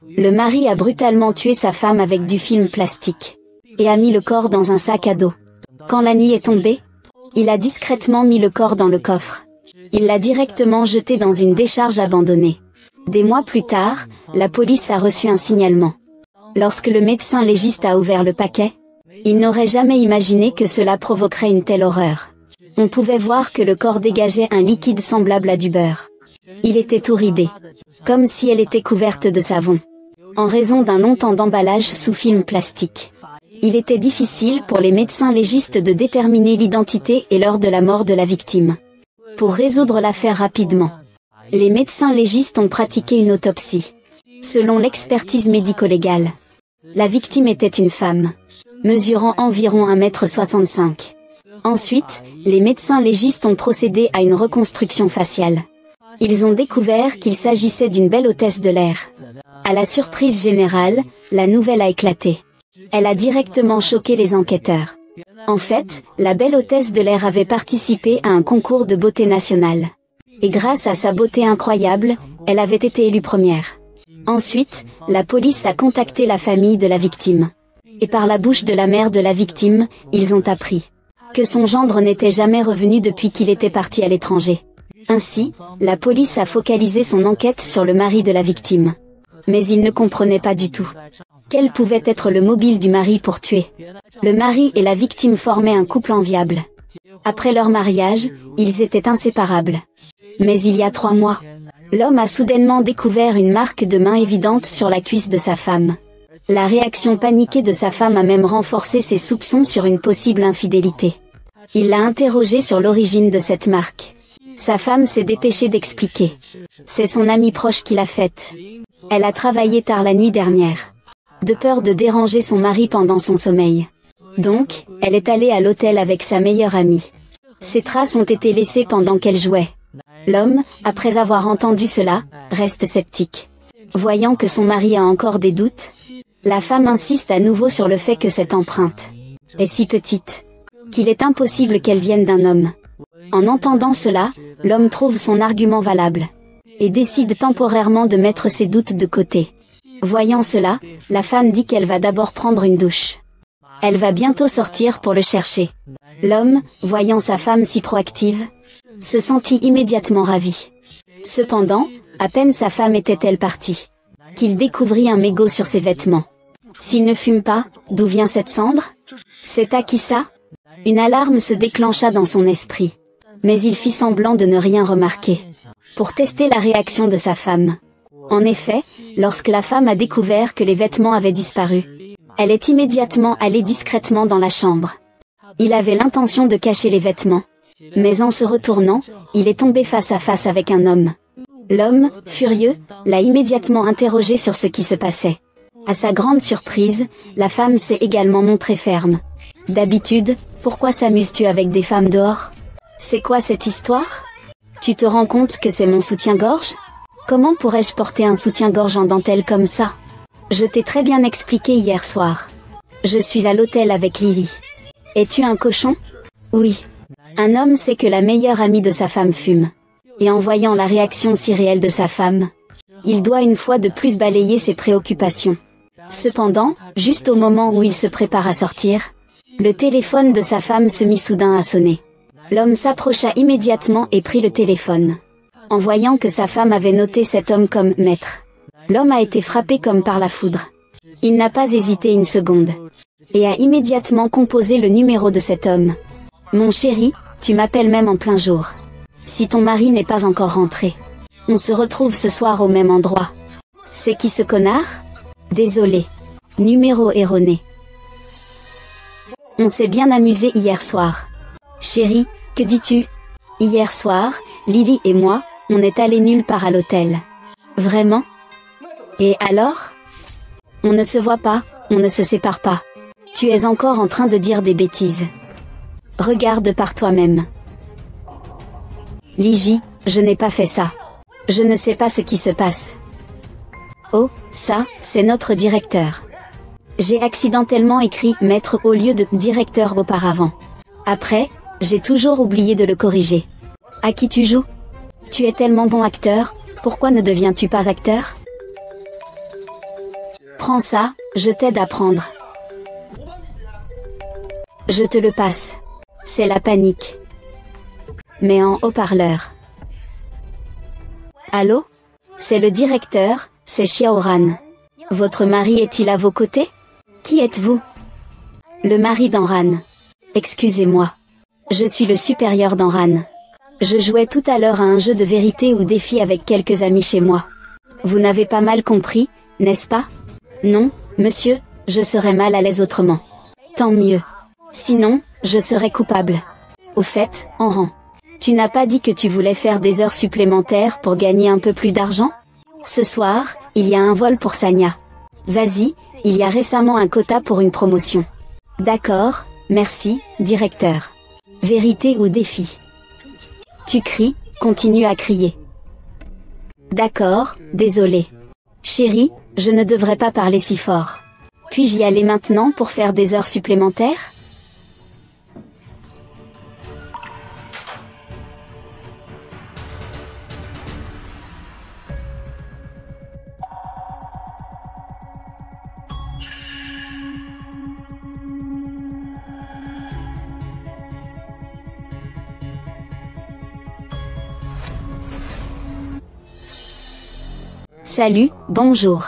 Le mari a brutalement tué sa femme avec du film plastique et a mis le corps dans un sac à dos. Quand la nuit est tombée, il a discrètement mis le corps dans le coffre. Il l'a directement jeté dans une décharge abandonnée. Des mois plus tard, la police a reçu un signalement. Lorsque le médecin légiste a ouvert le paquet, il n'aurait jamais imaginé que cela provoquerait une telle horreur. On pouvait voir que le corps dégageait un liquide semblable à du beurre. Il était tout ridé, comme si elle était couverte de savon, en raison d'un long temps d'emballage sous film plastique. Il était difficile pour les médecins légistes de déterminer l'identité et l'heure de la mort de la victime. Pour résoudre l'affaire rapidement, les médecins légistes ont pratiqué une autopsie. Selon l'expertise médico-légale, la victime était une femme, mesurant environ 1,65 m. Ensuite, les médecins légistes ont procédé à une reconstruction faciale. Ils ont découvert qu'il s'agissait d'une belle hôtesse de l'air. À la surprise générale, la nouvelle a éclaté. Elle a directement choqué les enquêteurs. En fait, la belle hôtesse de l'air avait participé à un concours de beauté nationale. Et grâce à sa beauté incroyable, elle avait été élue première. Ensuite, la police a contacté la famille de la victime. Et par la bouche de la mère de la victime, ils ont appris que son gendre n'était jamais revenu depuis qu'il était parti à l'étranger. Ainsi, la police a focalisé son enquête sur le mari de la victime. Mais il ne comprenait pas du tout quel pouvait être le mobile du mari pour tuer. Le mari et la victime formaient un couple enviable. Après leur mariage, ils étaient inséparables. Mais il y a 3 mois, l'homme a soudainement découvert une marque de main évidente sur la cuisse de sa femme. La réaction paniquée de sa femme a même renforcé ses soupçons sur une possible infidélité. Il l'a interrogée sur l'origine de cette marque. Sa femme s'est dépêchée d'expliquer. C'est son amie proche qui l'a faite. Elle a travaillé tard la nuit dernière, de peur de déranger son mari pendant son sommeil. Donc, elle est allée à l'hôtel avec sa meilleure amie. Ses traces ont été laissées pendant qu'elle jouait. L'homme, après avoir entendu cela, reste sceptique. Voyant que son mari a encore des doutes, la femme insiste à nouveau sur le fait que cette empreinte est si petite qu'il est impossible qu'elle vienne d'un homme. En entendant cela, l'homme trouve son argument valable et décide temporairement de mettre ses doutes de côté. Voyant cela, la femme dit qu'elle va d'abord prendre une douche. Elle va bientôt sortir pour le chercher. L'homme, voyant sa femme si proactive, se sentit immédiatement ravi. Cependant, à peine sa femme était-elle partie, qu'il découvrit un mégot sur ses vêtements. S'il ne fume pas, d'où vient cette cendre? C'est à qui ça? Une alarme se déclencha dans son esprit. Mais il fit semblant de ne rien remarquer, pour tester la réaction de sa femme. En effet, lorsque la femme a découvert que les vêtements avaient disparu, elle est immédiatement allée discrètement dans la chambre. Il avait l'intention de cacher les vêtements. Mais en se retournant, il est tombé face à face avec un homme. L'homme, furieux, l'a immédiatement interrogé sur ce qui se passait. À sa grande surprise, la femme s'est également montrée ferme. D'habitude, pourquoi s'amuses-tu avec des femmes dehors? C'est quoi cette histoire? Tu te rends compte que c'est mon soutien-gorge? Comment pourrais-je porter un soutien-gorge en dentelle comme ça? Je t'ai très bien expliqué hier soir. Je suis à l'hôtel avec Lily. Es-tu un cochon? Oui. Un homme sait que la meilleure amie de sa femme fume. Et en voyant la réaction si réelle de sa femme, il doit une fois de plus balayer ses préoccupations. Cependant, juste au moment où il se prépare à sortir, le téléphone de sa femme se mit soudain à sonner. L'homme s'approcha immédiatement et prit le téléphone. En voyant que sa femme avait noté cet homme comme « maître », l'homme a été frappé comme par la foudre. Il n'a pas hésité une seconde, et a immédiatement composé le numéro de cet homme. « Mon chéri, tu m'appelles même en plein jour. Si ton mari n'est pas encore rentré, on se retrouve ce soir au même endroit. C'est qui ce connard? Désolé. Numéro erroné. On s'est bien amusé hier soir. Chérie, que dis-tu? Hier soir, Lily et moi, on est allés nulle part à l'hôtel. Vraiment? Et alors? On ne se voit pas, on ne se sépare pas. Tu es encore en train de dire des bêtises. Regarde par toi-même. Lily, je n'ai pas fait ça. Je ne sais pas ce qui se passe. Oh, ça, c'est notre directeur. J'ai accidentellement écrit « maître » au lieu de « directeur » auparavant. Après, j'ai toujours oublié de le corriger. À qui tu joues? Tu es tellement bon acteur, pourquoi ne deviens-tu pas acteur? Prends ça, je t'aide à prendre. Je te le passe. C'est la panique. Mais en haut-parleur. Allô? C'est le directeur, c'est Xiaoran. Votre mari est-il à vos côtés? Qui êtes-vous? Le mari d'Enran. Excusez-moi. Je suis le supérieur d'Enran. Je jouais tout à l'heure à un jeu de vérité ou défi avec quelques amis chez moi. Vous n'avez pas mal compris, n'est-ce pas? Non, monsieur, je serais mal à l'aise autrement. Tant mieux. Sinon, je serais coupable. Au fait, Enran, tu n'as pas dit que tu voulais faire des heures supplémentaires pour gagner un peu plus d'argent? Ce soir, il y a un vol pour Sanya. Vas-y, il y a récemment un quota pour une promotion. D'accord, merci, directeur. Vérité ou défi? Tu cries, continue à crier. D'accord, désolé. Chérie, je ne devrais pas parler si fort. Puis-je y aller maintenant pour faire des heures supplémentaires? Salut, bonjour.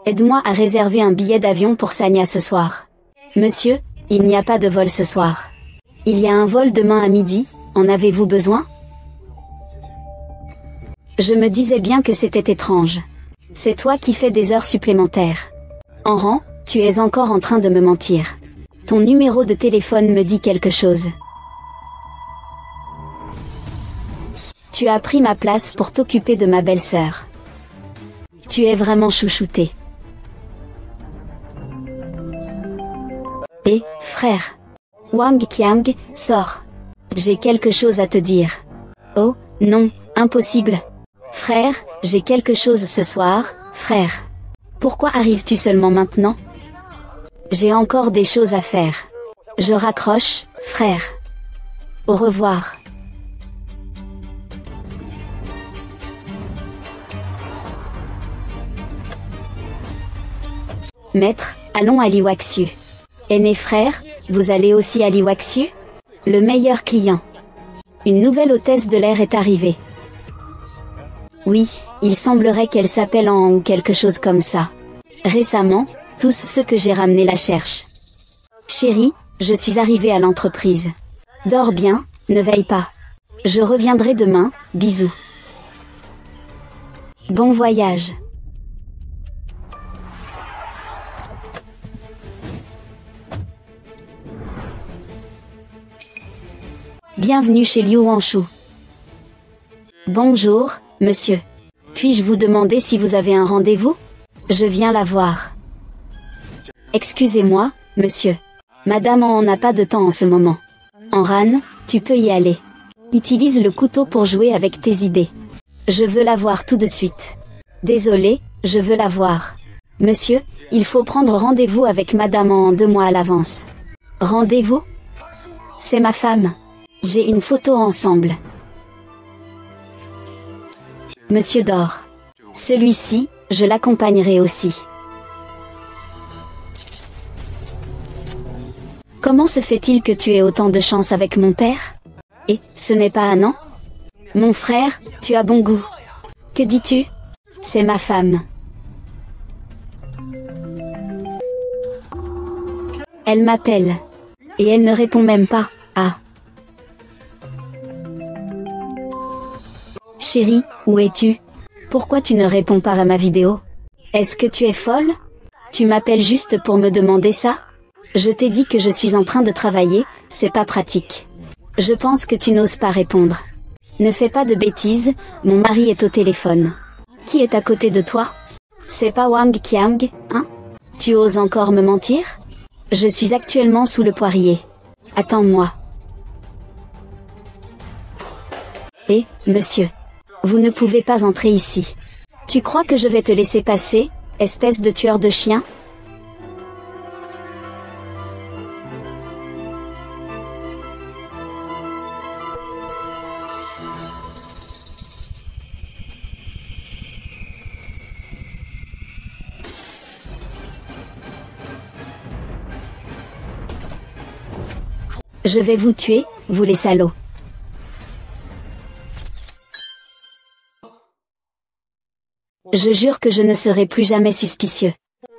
Aide-moi à réserver un billet d'avion pour Sanya ce soir. Monsieur, il n'y a pas de vol ce soir. Il y a un vol demain à midi, en avez-vous besoin? Je me disais bien que c'était étrange. C'est toi qui fais des heures supplémentaires. Enran, tu es encore en train de me mentir. Ton numéro de téléphone me dit quelque chose. Tu as pris ma place pour t'occuper de ma belle-sœur. Tu es vraiment chouchouté. Et, frère. Wang Qiang, sors. J'ai quelque chose à te dire. Oh, non, impossible. Frère, j'ai quelque chose ce soir, frère. Pourquoi arrives-tu seulement maintenant? J'ai encore des choses à faire. Je raccroche, frère. Au revoir. Maître, allons à Liwaxu. Aîné frère, vous allez aussi à Liwaxu? Le meilleur client. Une nouvelle hôtesse de l'air est arrivée. Oui, il semblerait qu'elle s'appelle En ou quelque chose comme ça. Récemment, tous ceux que j'ai ramenés la cherchent. Chérie, je suis arrivée à l'entreprise. Dors bien, ne veille pas. Je reviendrai demain, bisous. Bon voyage. Bienvenue chez Liu Wanshu. Bonjour, monsieur. Puis-je vous demander si vous avez un rendez-vous? Je viens la voir. Excusez-moi, monsieur. Madame en n'a pas de temps en ce moment. Enran, tu peux y aller. Utilise le couteau pour jouer avec tes idées. Je veux la voir tout de suite. Désolé, je veux la voir. Monsieur, il faut prendre rendez-vous avec Madame en 2 mois à l'avance. Rendez-vous? C'est ma femme. J'ai une photo ensemble. Monsieur dort. Celui-ci, je l'accompagnerai aussi. Comment se fait-il que tu aies autant de chance avec mon père? Et, ce n'est pas Anand? Mon frère, tu as bon goût. Que dis-tu? C'est ma femme. Elle m'appelle. Et elle ne répond même pas. Ah. Chérie, où es-tu? Pourquoi tu ne réponds pas à ma vidéo? Est-ce que tu es folle? Tu m'appelles juste pour me demander ça? Je t'ai dit que je suis en train de travailler, c'est pas pratique. Je pense que tu n'oses pas répondre. Ne fais pas de bêtises, mon mari est au téléphone. Qui est à côté de toi? C'est pas Wang Qiang, hein? Tu oses encore me mentir? Je suis actuellement sous le poirier. Attends-moi. Et, monsieur. Vous ne pouvez pas entrer ici. Tu crois que je vais te laisser passer, espèce de tueur de chiens? Je vais vous tuer, vous les salauds. Je jure que je ne serai plus jamais suspicieux.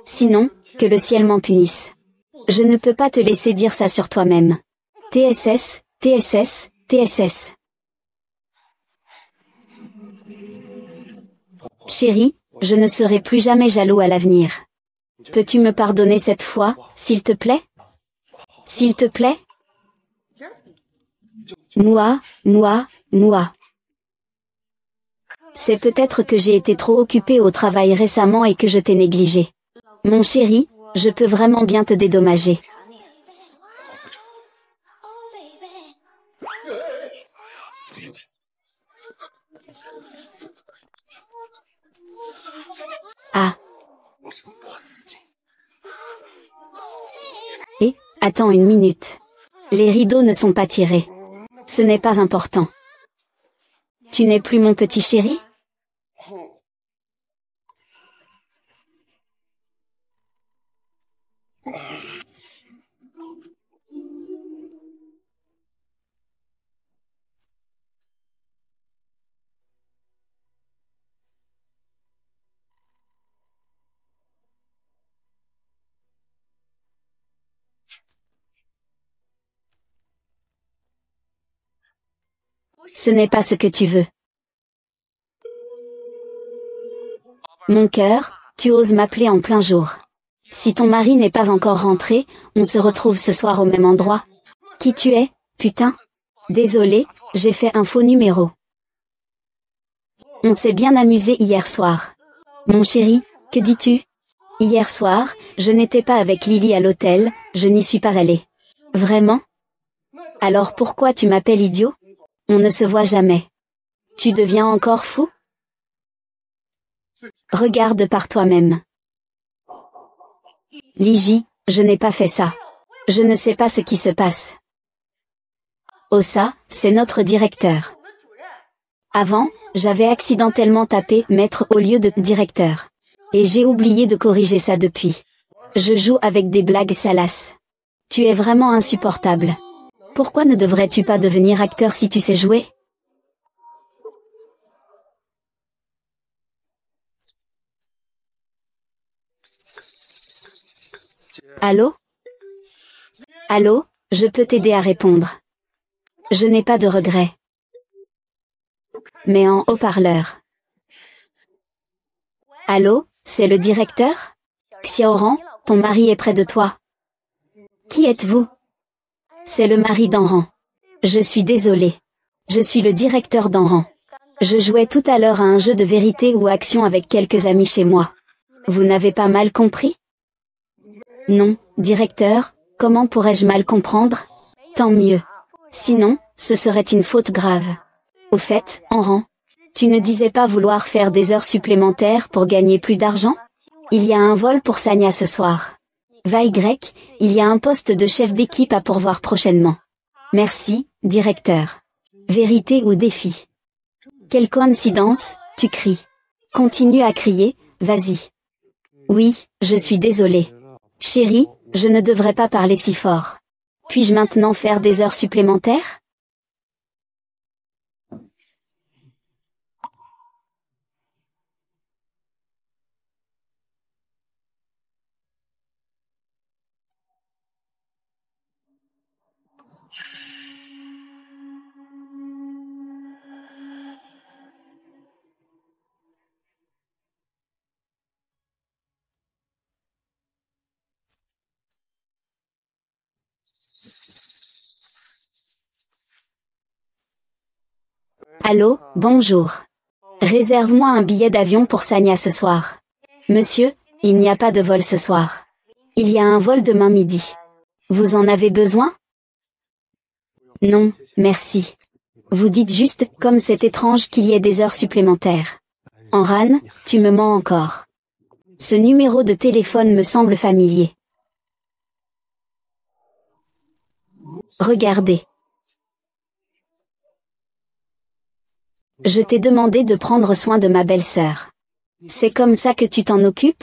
Sinon, que le ciel m'en punisse. Je ne peux pas te laisser dire ça sur toi-même. TSS, TSS, TSS. Chérie, je ne serai plus jamais jaloux à l'avenir. Peux-tu me pardonner cette fois, s'il te plaît? S'il te plaît? Moi. C'est peut-être que j'ai été trop occupée au travail récemment et que je t'ai négligé. Mon chéri, je peux vraiment bien te dédommager. Ah. Attends une minute. Les rideaux ne sont pas tirés. Ce n'est pas important. Tu n'es plus mon petit chéri? Ce n'est pas ce que tu veux. Mon cœur, tu oses m'appeler en plein jour. Si ton mari n'est pas encore rentré, on se retrouve ce soir au même endroit. Qui tu es, putain? Désolé, j'ai fait un faux numéro. On s'est bien amusé hier soir. Mon chéri, que dis-tu? Hier soir, je n'étais pas avec Lily à l'hôtel, je n'y suis pas allée. Vraiment? Alors pourquoi tu m'appelles idiot? On ne se voit jamais. Tu deviens encore fou? Regarde par toi-même. Lily, je n'ai pas fait ça. Je ne sais pas ce qui se passe. Oh ça, c'est notre directeur. Avant, j'avais accidentellement tapé maître au lieu de directeur. Et j'ai oublié de corriger ça depuis. Je joue avec des blagues salaces. Tu es vraiment insupportable. Pourquoi ne devrais-tu pas devenir acteur si tu sais jouer? Allô? Allô, je peux t'aider à répondre. Je n'ai pas de regrets. Mais en haut-parleur. Allô, c'est le directeur? Xiaoran, ton mari est près de toi. Qui êtes-vous? C'est le mari d'Enran. Je suis désolé. Je suis le directeur d'Enran. Je jouais tout à l'heure à un jeu de vérité ou action avec quelques amis chez moi. Vous n'avez pas mal compris? Non, directeur, comment pourrais-je mal comprendre? Tant mieux. Sinon, ce serait une faute grave. Au fait, Enran, tu ne disais pas vouloir faire des heures supplémentaires pour gagner plus d'argent? Il y a un vol pour Sanya ce soir. Va Y, il y a un poste de chef d'équipe à pourvoir prochainement. Merci, directeur. Vérité ou défi? Quelle coïncidence, tu cries. Continue à crier, vas-y. Oui, je suis désolé. Chérie, je ne devrais pas parler si fort. Puis-je maintenant faire des heures supplémentaires? Allô, bonjour. Réserve-moi un billet d'avion pour Sanya ce soir. Monsieur, il n'y a pas de vol ce soir. Il y a un vol demain midi. Vous en avez besoin? Non, merci. Vous dites juste, comme c'est étrange qu'il y ait des heures supplémentaires. Enran, tu me mens encore. Ce numéro de téléphone me semble familier. Regardez. Je t'ai demandé de prendre soin de ma belle-sœur. C'est comme ça que tu t'en occupes?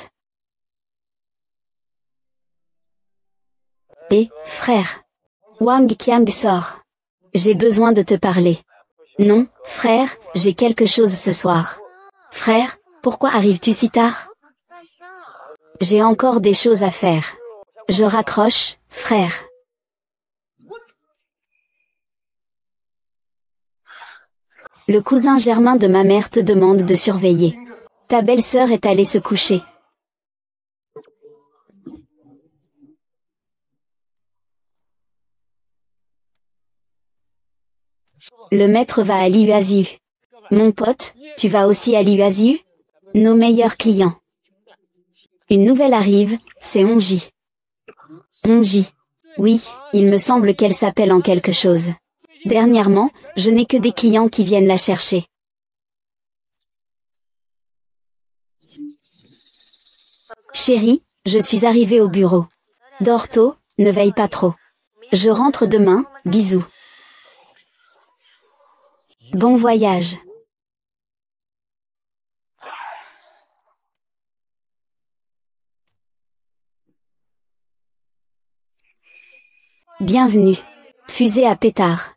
Frère. Wang Qiang sort. J'ai besoin de te parler. Non, frère, j'ai quelque chose ce soir. Frère, pourquoi arrives-tu si tard? J'ai encore des choses à faire. Je raccroche, frère. Le cousin germain de ma mère te demande de surveiller. Ta belle-sœur est allée se coucher. Le maître va à l'IUASU. Mon pote, tu vas aussi à l'IUASU? Nos meilleurs clients. Une nouvelle arrive, c'est Onji. Onji. Oui, il me semble qu'elle s'appelle en quelque chose. Dernièrement, je n'ai que des clients qui viennent la chercher. Chérie, je suis arrivée au bureau. Dors tôt, ne veille pas trop. Je rentre demain, bisous. Bon voyage. Bienvenue. Fusée à pétard.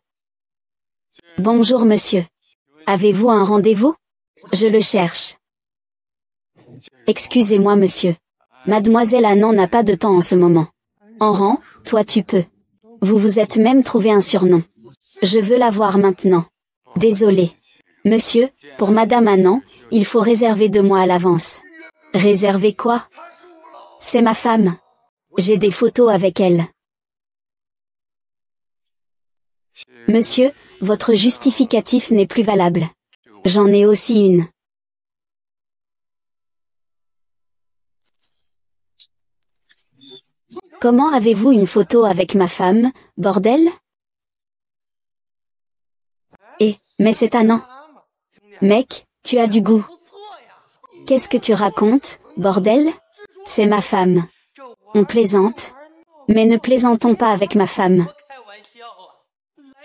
Bonjour monsieur. Avez-vous un rendez-vous? Je le cherche. Excusez-moi monsieur. Mademoiselle Annan n'a pas de temps en ce moment. En rang, toi tu peux. Vous vous êtes même trouvé un surnom. Je veux la voir maintenant. Désolé. Monsieur, pour Madame Annan, il faut réserver 2 mois à l'avance. Réserver quoi? C'est ma femme. J'ai des photos avec elle. Monsieur, votre justificatif n'est plus valable. J'en ai aussi une. Comment avez-vous une photo avec ma femme, bordel? Mais c'est Annan. Mec, tu as du goût. Qu'est-ce que tu racontes, bordel? C'est ma femme. On plaisante. Mais ne plaisantons pas avec ma femme.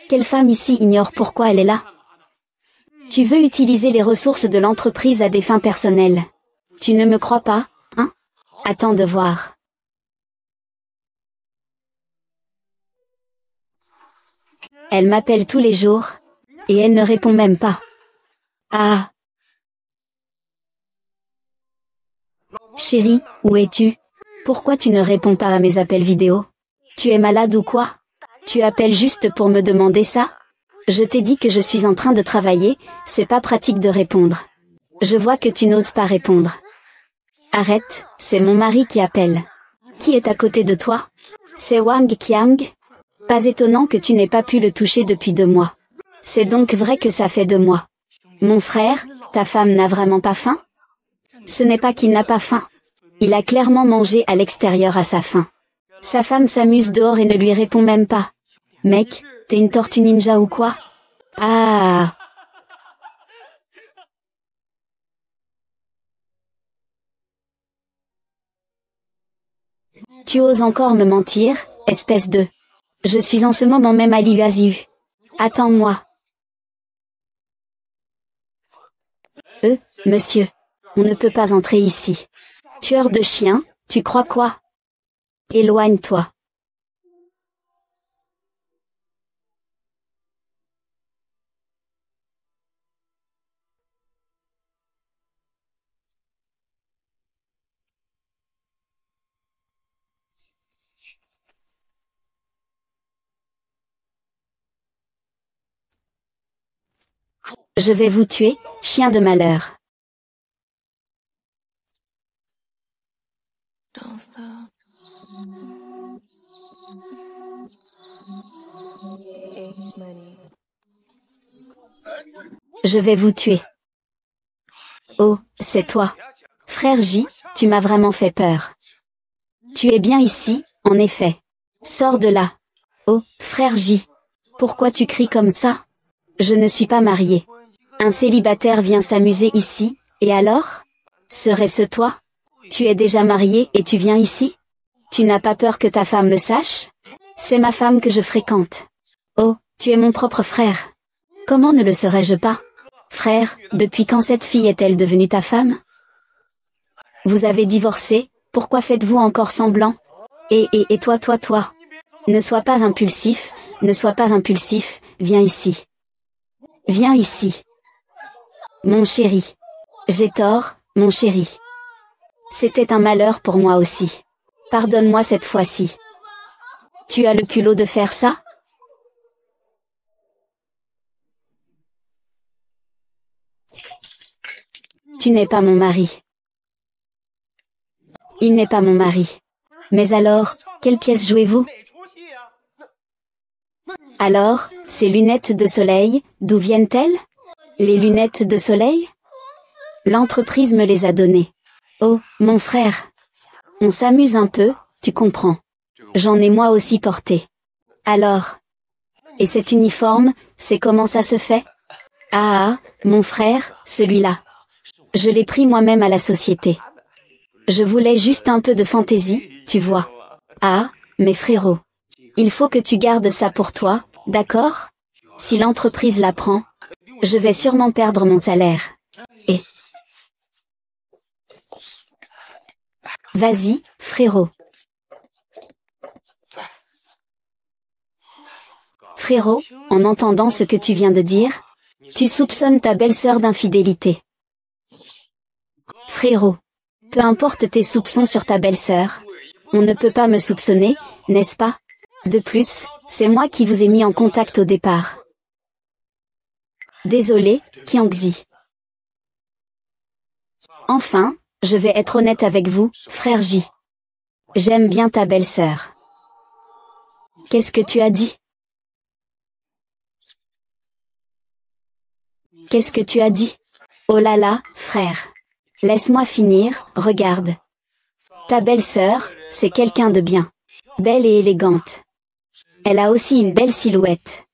Quelle femme ici ignore pourquoi elle est là? Tu veux utiliser les ressources de l'entreprise à des fins personnelles. Tu ne me crois pas, hein? Attends de voir. Elle m'appelle tous les jours. Et elle ne répond même pas. Ah. Chérie, où es-tu? Pourquoi tu ne réponds pas à mes appels vidéo? Tu es malade ou quoi? Tu appelles juste pour me demander ça? Je t'ai dit que je suis en train de travailler, c'est pas pratique de répondre. Je vois que tu n'oses pas répondre. Arrête, c'est mon mari qui appelle. Qui est à côté de toi? C'est Wang Qiang? Pas étonnant que tu n'aies pas pu le toucher depuis 2 mois. C'est donc vrai que ça fait 2 mois. Mon frère, ta femme n'a vraiment pas faim? Ce n'est pas qu'il n'a pas faim. Il a clairement mangé à l'extérieur à sa faim. Sa femme s'amuse dehors et ne lui répond même pas. Mec, t'es une tortue ninja ou quoi? Ah. Tu oses encore me mentir, espèce de... Je suis en ce moment même à l'IUASU. Attends-moi. Monsieur. On ne peut pas entrer ici. Tueur de chien, tu crois quoi? Éloigne-toi. Je vais vous tuer, chien de malheur. Je vais vous tuer. Oh, c'est toi. Frère J, tu m'as vraiment fait peur. Tu es bien ici, en effet. Sors de là. Oh, frère J. Pourquoi tu cries comme ça? Je ne suis pas marié. Un célibataire vient s'amuser ici, et alors? Serait-ce toi? Tu es déjà marié et tu viens ici? Tu n'as pas peur que ta femme le sache? C'est ma femme que je fréquente. Oh, tu es mon propre frère. Comment ne le serais-je pas? Frère, depuis quand cette fille est-elle devenue ta femme? Vous avez divorcé, pourquoi faites-vous encore semblant? Et toi. Ne sois pas impulsif, ne sois pas impulsif, viens ici. Viens ici. Mon chéri. J'ai tort, mon chéri. C'était un malheur pour moi aussi. Pardonne-moi cette fois-ci. Tu as le culot de faire ça? Tu n'es pas mon mari. Il n'est pas mon mari. Mais alors, quelle pièce jouez-vous? Alors, ces lunettes de soleil, d'où viennent-elles? Les lunettes de soleil? L'entreprise me les a données. Oh, mon frère. On s'amuse un peu, tu comprends. J'en ai moi aussi porté. Alors. Et cet uniforme, c'est comment ça se fait? Ah, mon frère, celui-là. Je l'ai pris moi-même à la société. Je voulais juste un peu de fantaisie, tu vois. Ah, mais frérot. Il faut que tu gardes ça pour toi, d'accord? Si l'entreprise la prend, je vais sûrement perdre mon salaire. Et... Vas-y, frérot. Frérot, en entendant ce que tu viens de dire, tu soupçonnes ta belle-sœur d'infidélité. Frérot. Peu importe tes soupçons sur ta belle-sœur. On ne peut pas me soupçonner, n'est-ce pas? De plus, c'est moi qui vous ai mis en contact au départ. Désolé, Kiangzi. Enfin, je vais être honnête avec vous, frère J. J'aime bien ta belle-sœur. Qu'est-ce que tu as dit? Qu'est-ce que tu as dit? Oh là là, frère. Laisse-moi finir, regarde. Ta belle-sœur, c'est quelqu'un de bien. Belle et élégante. Elle a aussi une belle silhouette.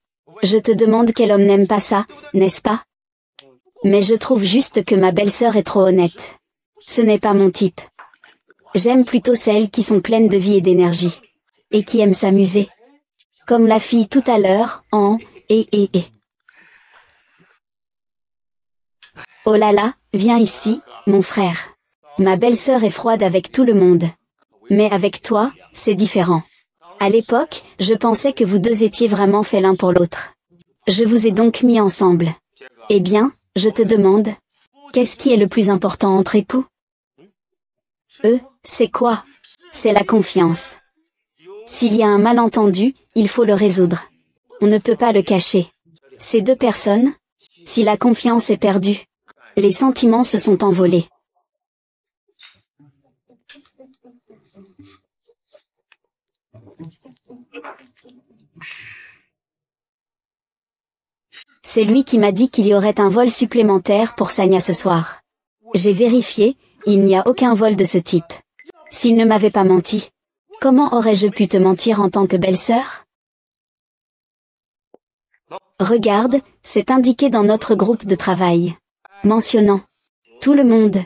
Je te demande quel homme n'aime pas ça, n'est-ce pas? Mais je trouve juste que ma belle-sœur est trop honnête. Ce n'est pas mon type. J'aime plutôt celles qui sont pleines de vie et d'énergie. Et qui aiment s'amuser. Comme la fille tout à l'heure, et. Oh là là, viens ici, mon frère. Ma belle-sœur est froide avec tout le monde. Mais avec toi, c'est différent. À l'époque, je pensais que vous deux étiez vraiment faits l'un pour l'autre. Je vous ai donc mis ensemble. Eh bien, je te demande, qu'est-ce qui est le plus important entre époux? C'est quoi? C'est la confiance. S'il y a un malentendu, il faut le résoudre. On ne peut pas le cacher. Ces deux personnes, si la confiance est perdue, les sentiments se sont envolés. C'est lui qui m'a dit qu'il y aurait un vol supplémentaire pour Sanya ce soir. J'ai vérifié, il n'y a aucun vol de ce type. S'il ne m'avait pas menti, comment aurais-je pu te mentir en tant que belle-sœur? Regarde, c'est indiqué dans notre groupe de travail. Mentionnant tout le monde.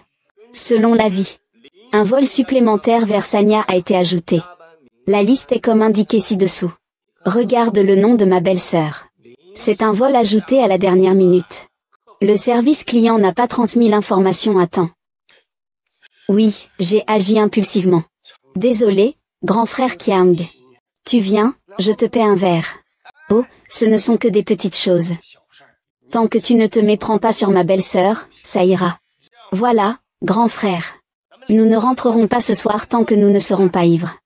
Selon l'avis. Un vol supplémentaire vers Sanya a été ajouté. La liste est comme indiqué ci-dessous. Regarde le nom de ma belle-sœur. C'est un vol ajouté à la dernière minute. Le service client n'a pas transmis l'information à temps. Oui, j'ai agi impulsivement. Désolé, grand frère Kiang. Tu viens, je te paie un verre. Oh, ce ne sont que des petites choses. Tant que tu ne te méprends pas sur ma belle-sœur, ça ira. Voilà, grand frère. Nous ne rentrerons pas ce soir tant que nous ne serons pas ivres.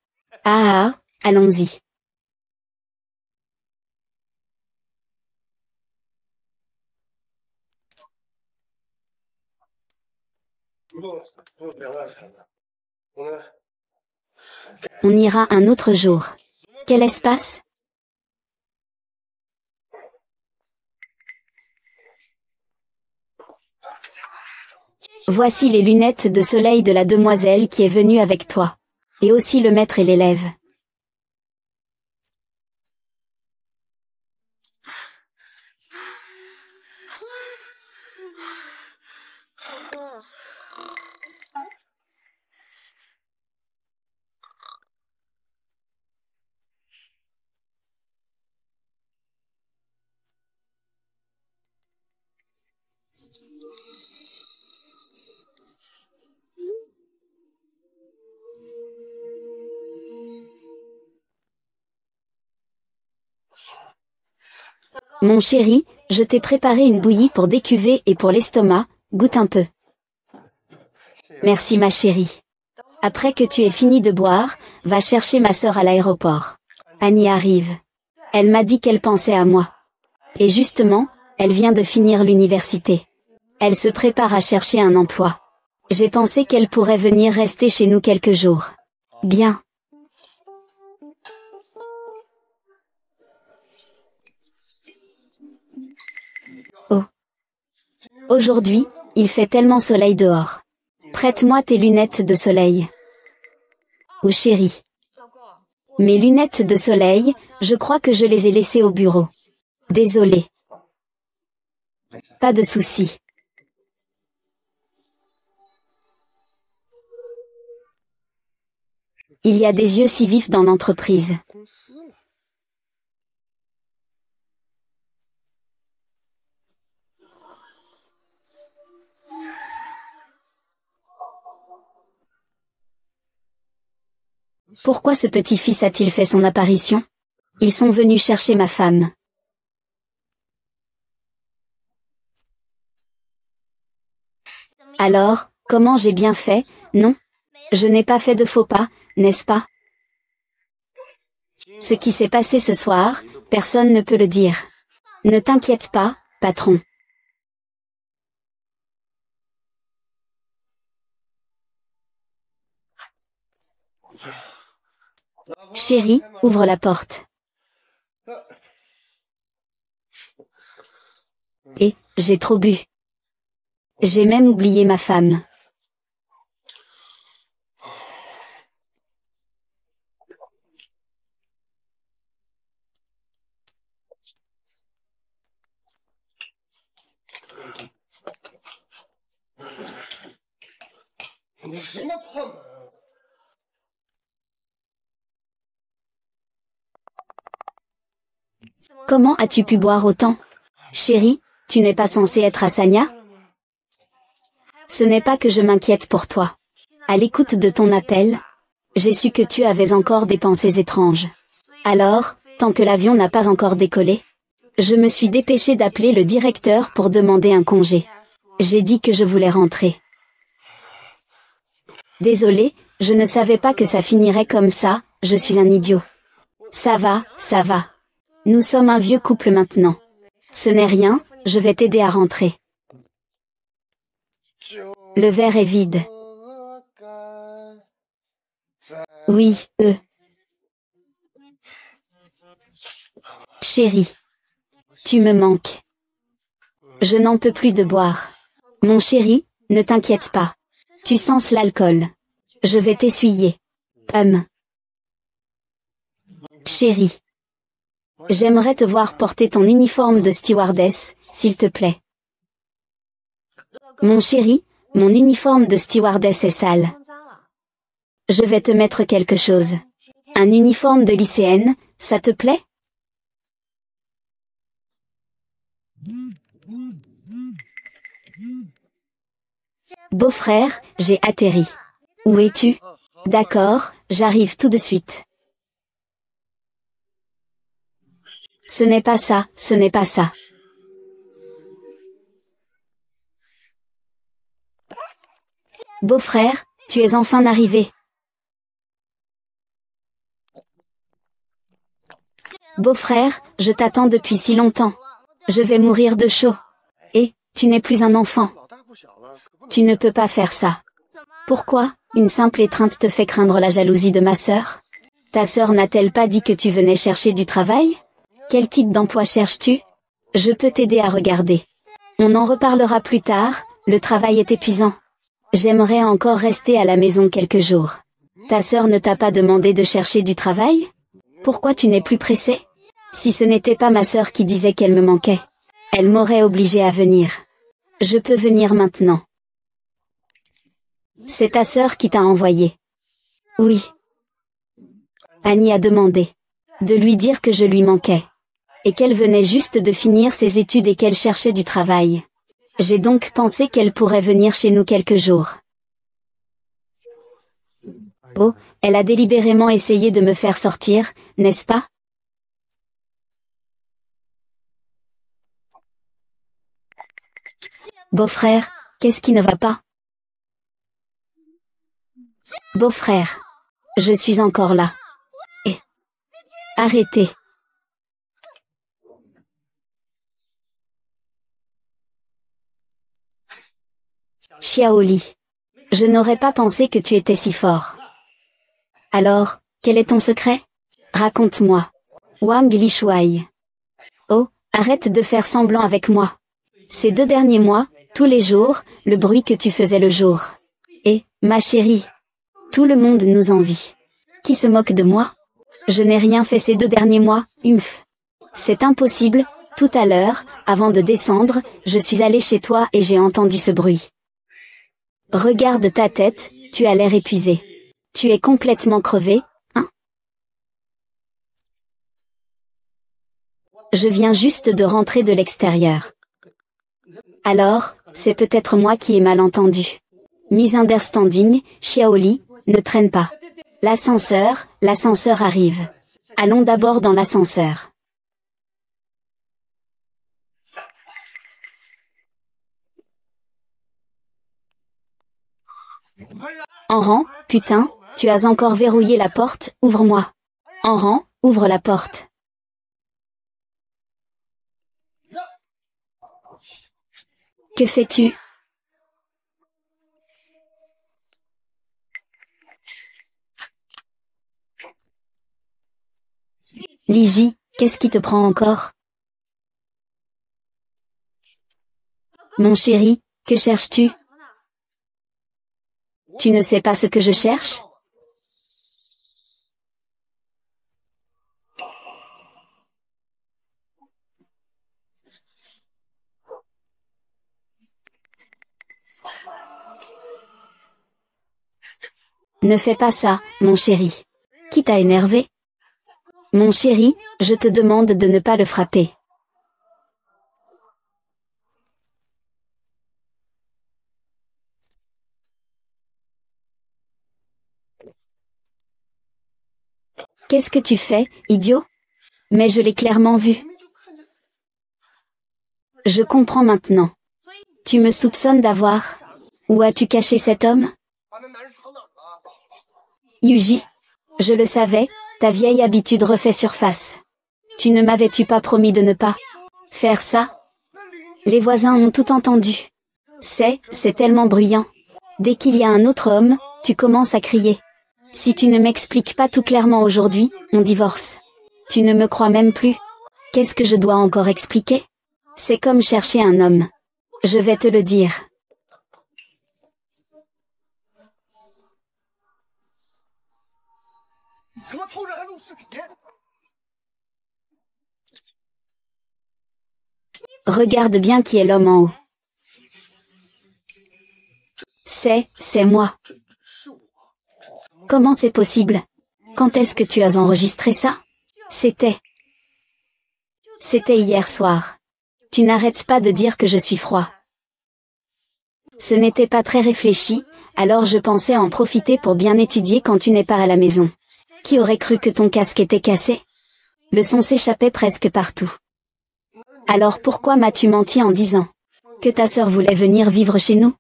Ah, allons-y. On ira un autre jour. Quel espace? Voici les lunettes de soleil de la demoiselle qui est venue avec toi. Et aussi le maître et l'élève. Mon chéri, je t'ai préparé une bouillie pour décuver et pour l'estomac, goûte un peu. Merci ma chérie. Après que tu aies fini de boire, va chercher ma sœur à l'aéroport. Annie arrive. Elle m'a dit qu'elle pensait à moi. Et justement, elle vient de finir l'université. Elle se prépare à chercher un emploi. J'ai pensé qu'elle pourrait venir rester chez nous quelques jours. Bien. Oh. Aujourd'hui, il fait tellement soleil dehors. Prête-moi tes lunettes de soleil. Oh chérie. Mes lunettes de soleil, je crois que je les ai laissées au bureau. Désolée. Pas de souci. Il y a des yeux si vifs dans l'entreprise. Pourquoi ce petit-fils a-t-il fait son apparition? Ils sont venus chercher ma femme. Alors, comment j'ai bien fait, non? Je n'ai pas fait de faux pas, n'est-ce pas? Ce qui s'est passé ce soir, personne ne peut le dire. Ne t'inquiète pas, patron. Chérie, ouvre la porte. Et, j'ai trop bu. J'ai même oublié ma femme. Comment as-tu pu boire autant? Chérie, tu n'es pas censée être à Sanya? Ce n'est pas que je m'inquiète pour toi. À l'écoute de ton appel, j'ai su que tu avais encore des pensées étranges. Alors, tant que l'avion n'a pas encore décollé, je me suis dépêchée d'appeler le directeur pour demander un congé. J'ai dit que je voulais rentrer. Désolée, je ne savais pas que ça finirait comme ça, je suis un idiot. Ça va, ça va. Nous sommes un vieux couple maintenant. Ce n'est rien, je vais t'aider à rentrer. Le verre est vide. Oui, Chérie. Tu me manques. Je n'en peux plus de boire. Mon chéri, ne t'inquiète pas. Tu sens l'alcool. Je vais t'essuyer. Chérie. J'aimerais te voir porter ton uniforme de stewardess, s'il te plaît. Mon chéri, mon uniforme de stewardess est sale. Je vais te mettre quelque chose. Un uniforme de lycéenne, ça te plaît? Beau-frère, j'ai atterri. Où es-tu? D'accord, j'arrive tout de suite. Ce n'est pas ça, ce n'est pas ça. Beau-frère, tu es enfin arrivé. Beau-frère, je t'attends depuis si longtemps. Je vais mourir de chaud. Et, tu n'es plus un enfant. Tu ne peux pas faire ça. Pourquoi, une simple étreinte te fait craindre la jalousie de ma sœur? Ta sœur n'a-t-elle pas dit que tu venais chercher du travail? Quel type d'emploi cherches-tu? Je peux t'aider à regarder. On en reparlera plus tard, le travail est épuisant. J'aimerais encore rester à la maison quelques jours. Ta sœur ne t'a pas demandé de chercher du travail? Pourquoi tu n'es plus pressé? Si ce n'était pas ma sœur qui disait qu'elle me manquait, elle m'aurait obligé à venir. Je peux venir maintenant. C'est ta sœur qui t'a envoyé. Oui. Annie a demandé. De lui dire que je lui manquais. Et qu'elle venait juste de finir ses études et qu'elle cherchait du travail. J'ai donc pensé qu'elle pourrait venir chez nous quelques jours. Oh, elle a délibérément essayé de me faire sortir, n'est-ce pas? Beau-frère, qu'est-ce qui ne va pas? Beau-frère. Je suis encore là. Et... Arrêtez. Xiaoli. Je n'aurais pas pensé que tu étais si fort. Alors, quel est ton secret? Raconte-moi. Wang Lishuai. Oh, arrête de faire semblant avec moi. Ces 2 derniers mois, tous les jours, le bruit que tu faisais le jour. Et, ma chérie, tout le monde nous envie. Qui se moque de moi? Je n'ai rien fait ces 2 derniers mois, humph. C'est impossible, tout à l'heure, avant de descendre, je suis allée chez toi et j'ai entendu ce bruit. Regarde ta tête, tu as l'air épuisé. Tu es complètement crevé, hein? Je viens juste de rentrer de l'extérieur. Alors, c'est peut-être moi qui ai mal entendu. Misunderstanding, Xiaoli, ne traîne pas. L'ascenseur arrive. Allons d'abord dans l'ascenseur. En rang, putain, tu as encore verrouillé la porte, ouvre-moi. En rang, ouvre la porte. Que fais-tu? Liji, qu'est-ce qui te prend encore? Mon chéri, que cherches-tu? Tu ne sais pas ce que je cherche? Ne fais pas ça, mon chéri. Qui t'a énervé? Mon chéri, je te demande de ne pas le frapper. Qu'est-ce que tu fais, idiot? Mais je l'ai clairement vu. Je comprends maintenant. Tu me soupçonnes d'avoir... Où as-tu caché cet homme? Yuji. Je le savais, ta vieille habitude refait surface. Tu ne m'avais-tu pas promis de ne pas faire ça? Les voisins ont tout entendu. C'est tellement bruyant. Dès qu'il y a un autre homme, tu commences à crier. Si tu ne m'expliques pas tout clairement aujourd'hui, on divorce. Tu ne me crois même plus. Qu'est-ce que je dois encore expliquer? C'est comme chercher un homme. Je vais te le dire. Regarde bien qui est l'homme en haut. C'est moi. Comment c'est possible? Quand est-ce que tu as enregistré ça? C'était hier soir. Tu n'arrêtes pas de dire que je suis froid. Ce n'était pas très réfléchi, alors je pensais en profiter pour bien étudier quand tu n'es pas à la maison. Qui aurait cru que ton casque était cassé? Le son s'échappait presque partout. Alors pourquoi m'as-tu menti en disant que ta sœur voulait venir vivre chez nous?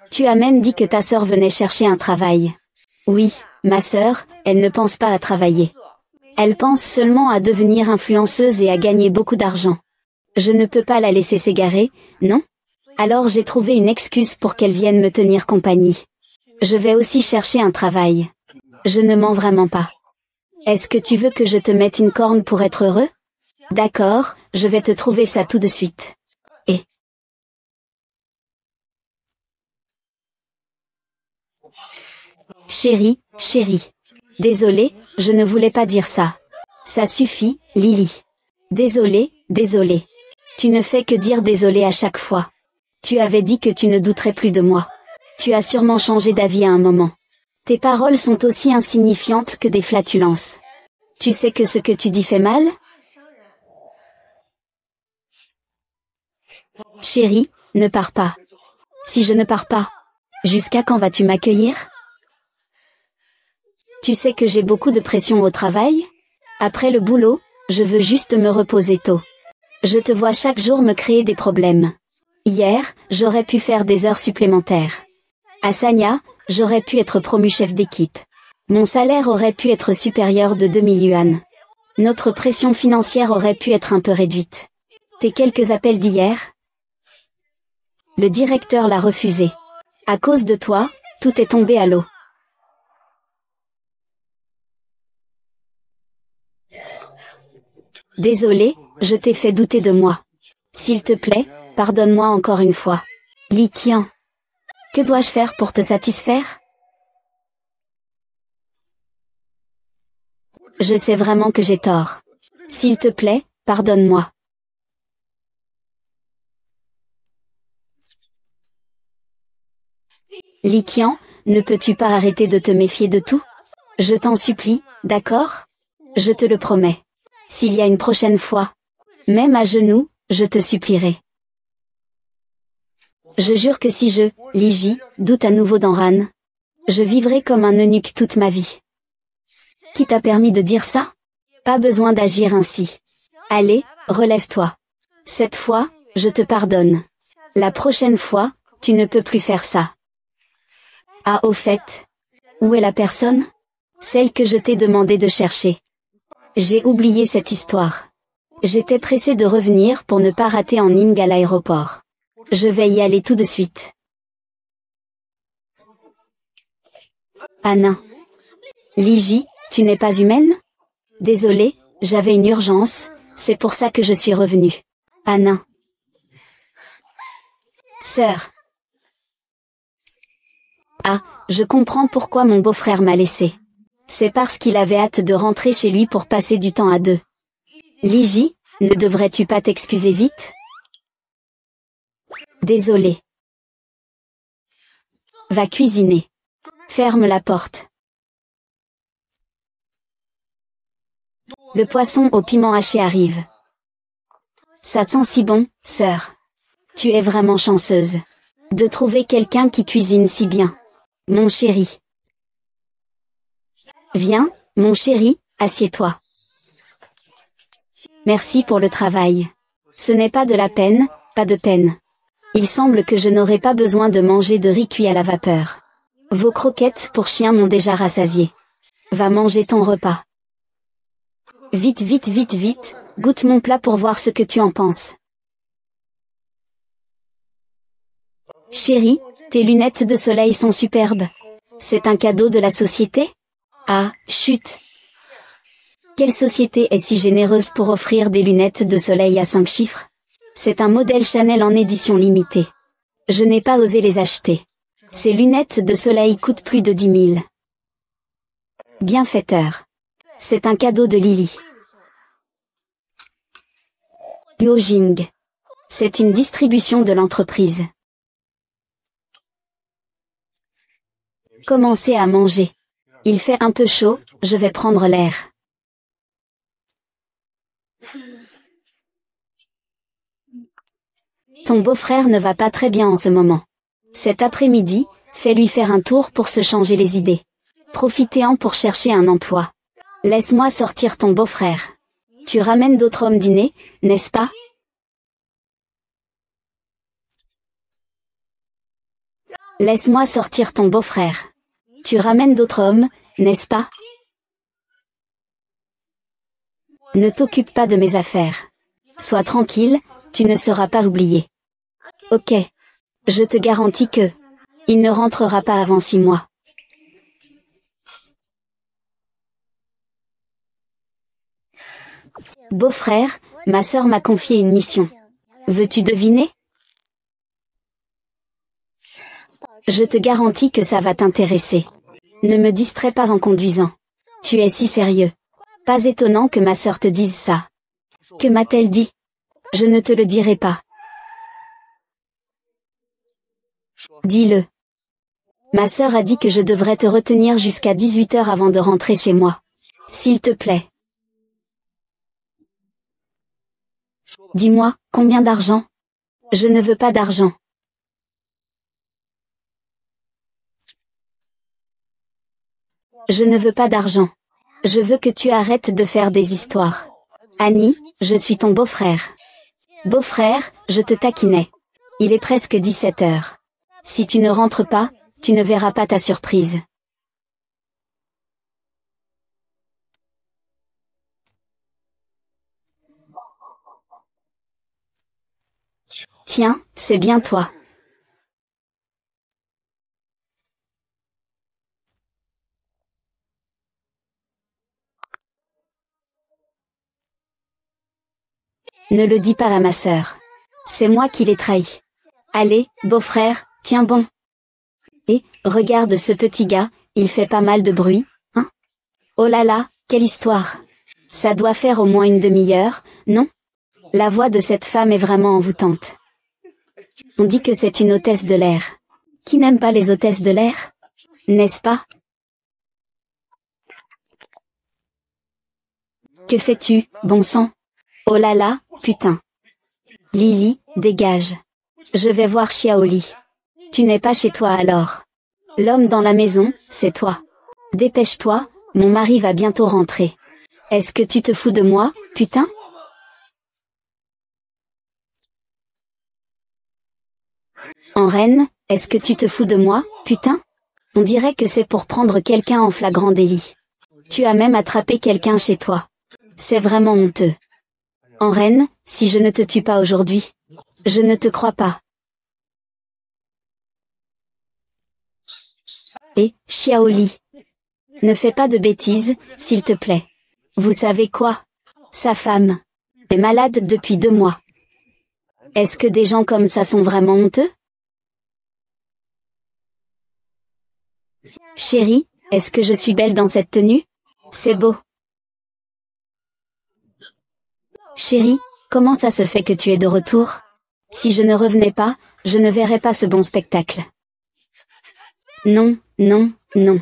Tu as même dit que ta sœur venait chercher un travail. Oui, ma sœur, elle ne pense pas à travailler. Elle pense seulement à devenir influenceuse et à gagner beaucoup d'argent. Je ne peux pas la laisser s'égarer, non? Alors j'ai trouvé une excuse pour qu'elle vienne me tenir compagnie. Je vais aussi chercher un travail. Je ne mens vraiment pas. Est-ce que tu veux que je te mette une corne pour être heureux? D'accord, je vais te trouver ça tout de suite. Et... Chérie, désolée, je ne voulais pas dire ça. Ça suffit, Lily. Désolée. Tu ne fais que dire désolé à chaque fois. Tu avais dit que tu ne douterais plus de moi. Tu as sûrement changé d'avis à un moment. Tes paroles sont aussi insignifiantes que des flatulences. Tu sais que ce que tu dis fait mal? Chérie, ne pars pas. Si je ne pars pas, jusqu'à quand vas-tu m'accueillir? Tu sais que j'ai beaucoup de pression au travail? Après le boulot, je veux juste me reposer tôt. Je te vois chaque jour me créer des problèmes. Hier, j'aurais pu faire des heures supplémentaires. À Sanya, j'aurais pu être promu chef d'équipe. Mon salaire aurait pu être supérieur de 2000 yuan. Notre pression financière aurait pu être un peu réduite. Tes quelques appels d'hier? Le directeur l'a refusé. À cause de toi, tout est tombé à l'eau. Désolé, je t'ai fait douter de moi. S'il te plaît, pardonne-moi encore une fois. Li Qian. Que dois-je faire pour te satisfaire? Je sais vraiment que j'ai tort. S'il te plaît, pardonne-moi. Li Qian, ne peux-tu pas arrêter de te méfier de tout? Je t'en supplie, d'accord? Je te le promets. S'il y a une prochaine fois, même à genoux, je te supplierai. Je jure que si je, Li Ji, doute à nouveau d'Enran, je vivrai comme un eunuque toute ma vie. Qui t'a permis de dire ça? Pas besoin d'agir ainsi. Allez, relève-toi. Cette fois, je te pardonne. La prochaine fois, tu ne peux plus faire ça. Ah, au fait, où est la personne? Celle que je t'ai demandé de chercher. J'ai oublié cette histoire. J'étais pressé de revenir pour ne pas rater en Ning à l'aéroport. Je vais y aller tout de suite. Anna. Li Ji, tu n'es pas humaine? Désolée, j'avais une urgence, c'est pour ça que je suis revenue. Anna. Sœur. Ah, je comprends pourquoi mon beau-frère m'a laissé. C'est parce qu'il avait hâte de rentrer chez lui pour passer du temps à deux. Li Ji, ne devrais-tu pas t'excuser vite? Désolé. Va cuisiner. Ferme la porte. Le poisson au piment haché arrive. Ça sent si bon, sœur. Tu es vraiment chanceuse de trouver quelqu'un qui cuisine si bien. Mon chéri. Viens, mon chéri, assieds-toi. Merci pour le travail. Ce n'est pas de la peine, pas de peine. Il semble que je n'aurai pas besoin de manger de riz cuit à la vapeur. Vos croquettes pour chien m'ont déjà rassasié. Va manger ton repas. Vite, vite, vite, vite, goûte mon plat pour voir ce que tu en penses. Chérie, tes lunettes de soleil sont superbes. C'est un cadeau de la société? Ah, chut! Quelle société est si généreuse pour offrir des lunettes de soleil à 5 chiffres? C'est un modèle Chanel en édition limitée. Je n'ai pas osé les acheter. Ces lunettes de soleil coûtent plus de 10 000. Bienfaiteur. C'est un cadeau de Lily. Yojing. C'est une distribution de l'entreprise. Commencez à manger. Il fait un peu chaud, je vais prendre l'air. Ton beau-frère ne va pas très bien en ce moment. Cet après-midi, fais-lui faire un tour pour se changer les idées. Profitez-en pour chercher un emploi. Laisse-moi sortir ton beau-frère. Tu ramènes d'autres hommes dîner, n'est-ce pas? Laisse-moi sortir ton beau-frère. Tu ramènes d'autres hommes, n'est-ce pas? Ne t'occupe pas de mes affaires. Sois tranquille, tu ne seras pas oublié. Ok. Je te garantis que il ne rentrera pas avant 6 mois. Beau-frère, ma sœur m'a confié une mission. Veux-tu deviner? Je te garantis que ça va t'intéresser. Ne me distrais pas en conduisant. Tu es si sérieux. Pas étonnant que ma sœur te dise ça. Que m'a-t-elle dit? Je ne te le dirai pas. Dis-le. Ma sœur a dit que je devrais te retenir jusqu'à 18 heures avant de rentrer chez moi. S'il te plaît. Dis-moi, combien d'argent? Je ne veux pas d'argent. Je ne veux pas d'argent. Je veux que tu arrêtes de faire des histoires. Annie, je suis ton beau-frère. Beau-frère, je te taquinais. Il est presque 17 heures. Si tu ne rentres pas, tu ne verras pas ta surprise. Tiens, c'est bien toi. Ne le dis pas à ma sœur. C'est moi qui l'ai trahi. Allez, beau-frère, tiens bon. Et, regarde ce petit gars, il fait pas mal de bruit, hein? Oh là là, quelle histoire! Ça doit faire au moins une demi-heure, non? La voix de cette femme est vraiment envoûtante. On dit que c'est une hôtesse de l'air. Qui n'aime pas les hôtesses de l'air? N'est-ce pas? Que fais-tu, bon sang? Oh là là, putain. Lily, dégage. Je vais voir Xiaoli. Tu n'es pas chez toi alors. L'homme dans la maison, c'est toi. Dépêche-toi, mon mari va bientôt rentrer. Est-ce que tu te fous de moi, putain? En reine, est-ce que tu te fous de moi, putain? On dirait que c'est pour prendre quelqu'un en flagrant délit. Tu as même attrapé quelqu'un chez toi. C'est vraiment honteux. En reine, si je ne te tue pas aujourd'hui, je ne te crois pas. Et, Xiaoli. Ne fais pas de bêtises, s'il te plaît. Vous savez quoi? Sa femme est malade depuis 2 mois. Est-ce que des gens comme ça sont vraiment honteux? Chérie, est-ce que je suis belle dans cette tenue? C'est beau. Chérie, comment ça se fait que tu es de retour? Si je ne revenais pas, je ne verrais pas ce bon spectacle. Non, non, non.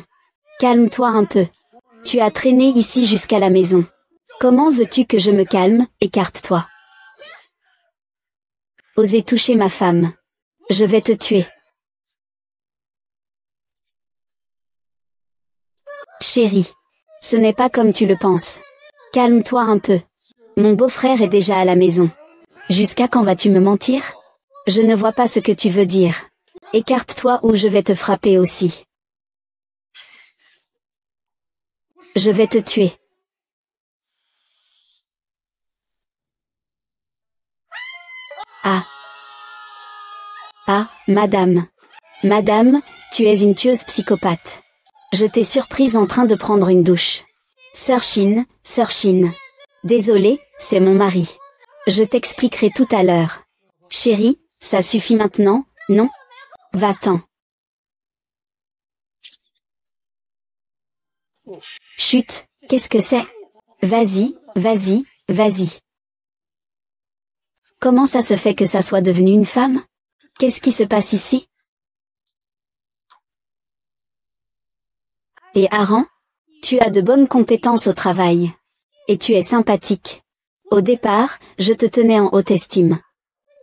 Calme-toi un peu. Tu as traîné ici jusqu'à la maison. Comment veux-tu que je me calme? Écarte-toi. Osez toucher ma femme. Je vais te tuer. Chérie. Ce n'est pas comme tu le penses. Calme-toi un peu. Mon beau-frère est déjà à la maison. Jusqu'à quand vas-tu me mentir? Je ne vois pas ce que tu veux dire. Écarte-toi ou je vais te frapper aussi. Je vais te tuer. Ah. Ah, madame. Madame, tu es une tueuse psychopathe. Je t'ai surprise en train de prendre une douche. Sœur Shin. Désolée, c'est mon mari. Je t'expliquerai tout à l'heure. Chérie, ça suffit maintenant, non? Va-t'en. Chut, qu'est-ce que c'est? Vas-y, vas-y, vas-y. Comment ça se fait que ça soit devenu une femme? Qu'est-ce qui se passe ici? Et Aran? Tu as de bonnes compétences au travail. Et tu es sympathique. Au départ, je te tenais en haute estime.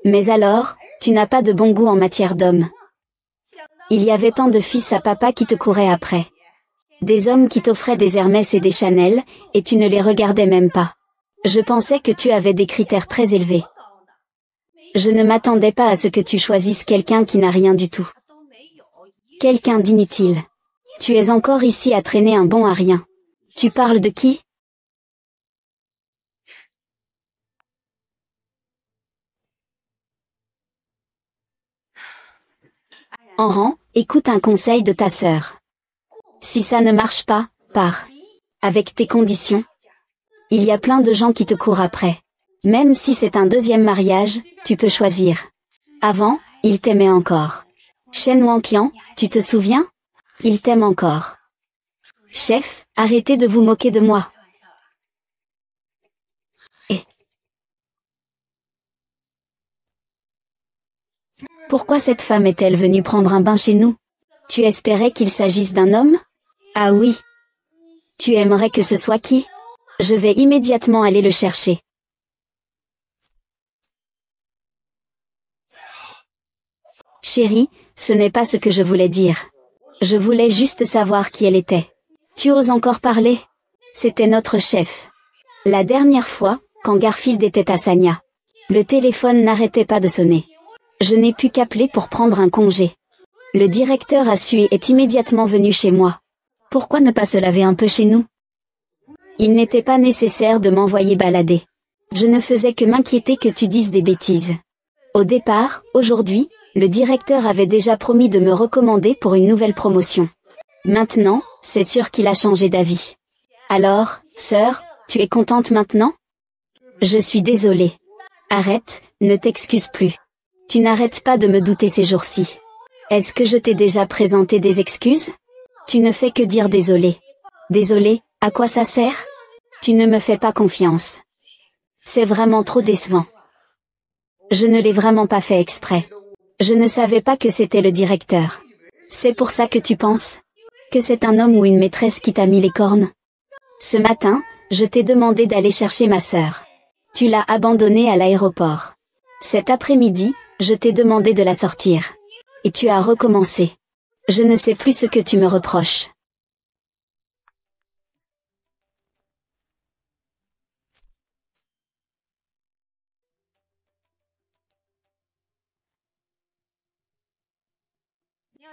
Mais alors, tu n'as pas de bon goût en matière d'homme. Il y avait tant de fils à papa qui te couraient après. Des hommes qui t'offraient des Hermès et des Chanel, et tu ne les regardais même pas. Je pensais que tu avais des critères très élevés. Je ne m'attendais pas à ce que tu choisisses quelqu'un qui n'a rien du tout. Quelqu'un d'inutile. Tu es encore ici à traîner un bon à rien. Tu parles de qui? Enran, écoute un conseil de ta sœur. Si ça ne marche pas, pars. Avec tes conditions. Il y a plein de gens qui te courent après. Même si c'est un deuxième mariage, tu peux choisir. Avant, il t'aimait encore. Shen Wanqian, tu te souviens? Il t'aime encore. Chef, arrêtez de vous moquer de moi. Et pourquoi cette femme est-elle venue prendre un bain chez nous? Tu espérais qu'il s'agisse d'un homme? Ah oui. Tu aimerais que ce soit qui? Je vais immédiatement aller le chercher. Chérie, ce n'est pas ce que je voulais dire. Je voulais juste savoir qui elle était. Tu oses encore parler? C'était notre chef. La dernière fois, quand Garfield était à Sanya, le téléphone n'arrêtait pas de sonner. Je n'ai pu qu'appeler pour prendre un congé. Le directeur a su et est immédiatement venu chez moi. Pourquoi ne pas se laver un peu chez nous? Il n'était pas nécessaire de m'envoyer balader. Je ne faisais que m'inquiéter que tu dises des bêtises. Au départ, aujourd'hui, le directeur avait déjà promis de me recommander pour une nouvelle promotion. Maintenant, c'est sûr qu'il a changé d'avis. Alors, sœur, tu es contente maintenant? Je suis désolée. Arrête, ne t'excuse plus. Tu n'arrêtes pas de me douter ces jours-ci. Est-ce que je t'ai déjà présenté des excuses? Tu ne fais que dire désolé. Désolé, à quoi ça sert? Tu ne me fais pas confiance. C'est vraiment trop décevant. Je ne l'ai vraiment pas fait exprès. Je ne savais pas que c'était le directeur. C'est pour ça que tu penses que c'est un homme ou une maîtresse qui t'a mis les cornes? Ce matin, je t'ai demandé d'aller chercher ma sœur. Tu l'as abandonnée à l'aéroport. Cet après-midi, je t'ai demandé de la sortir. Et tu as recommencé. Je ne sais plus ce que tu me reproches.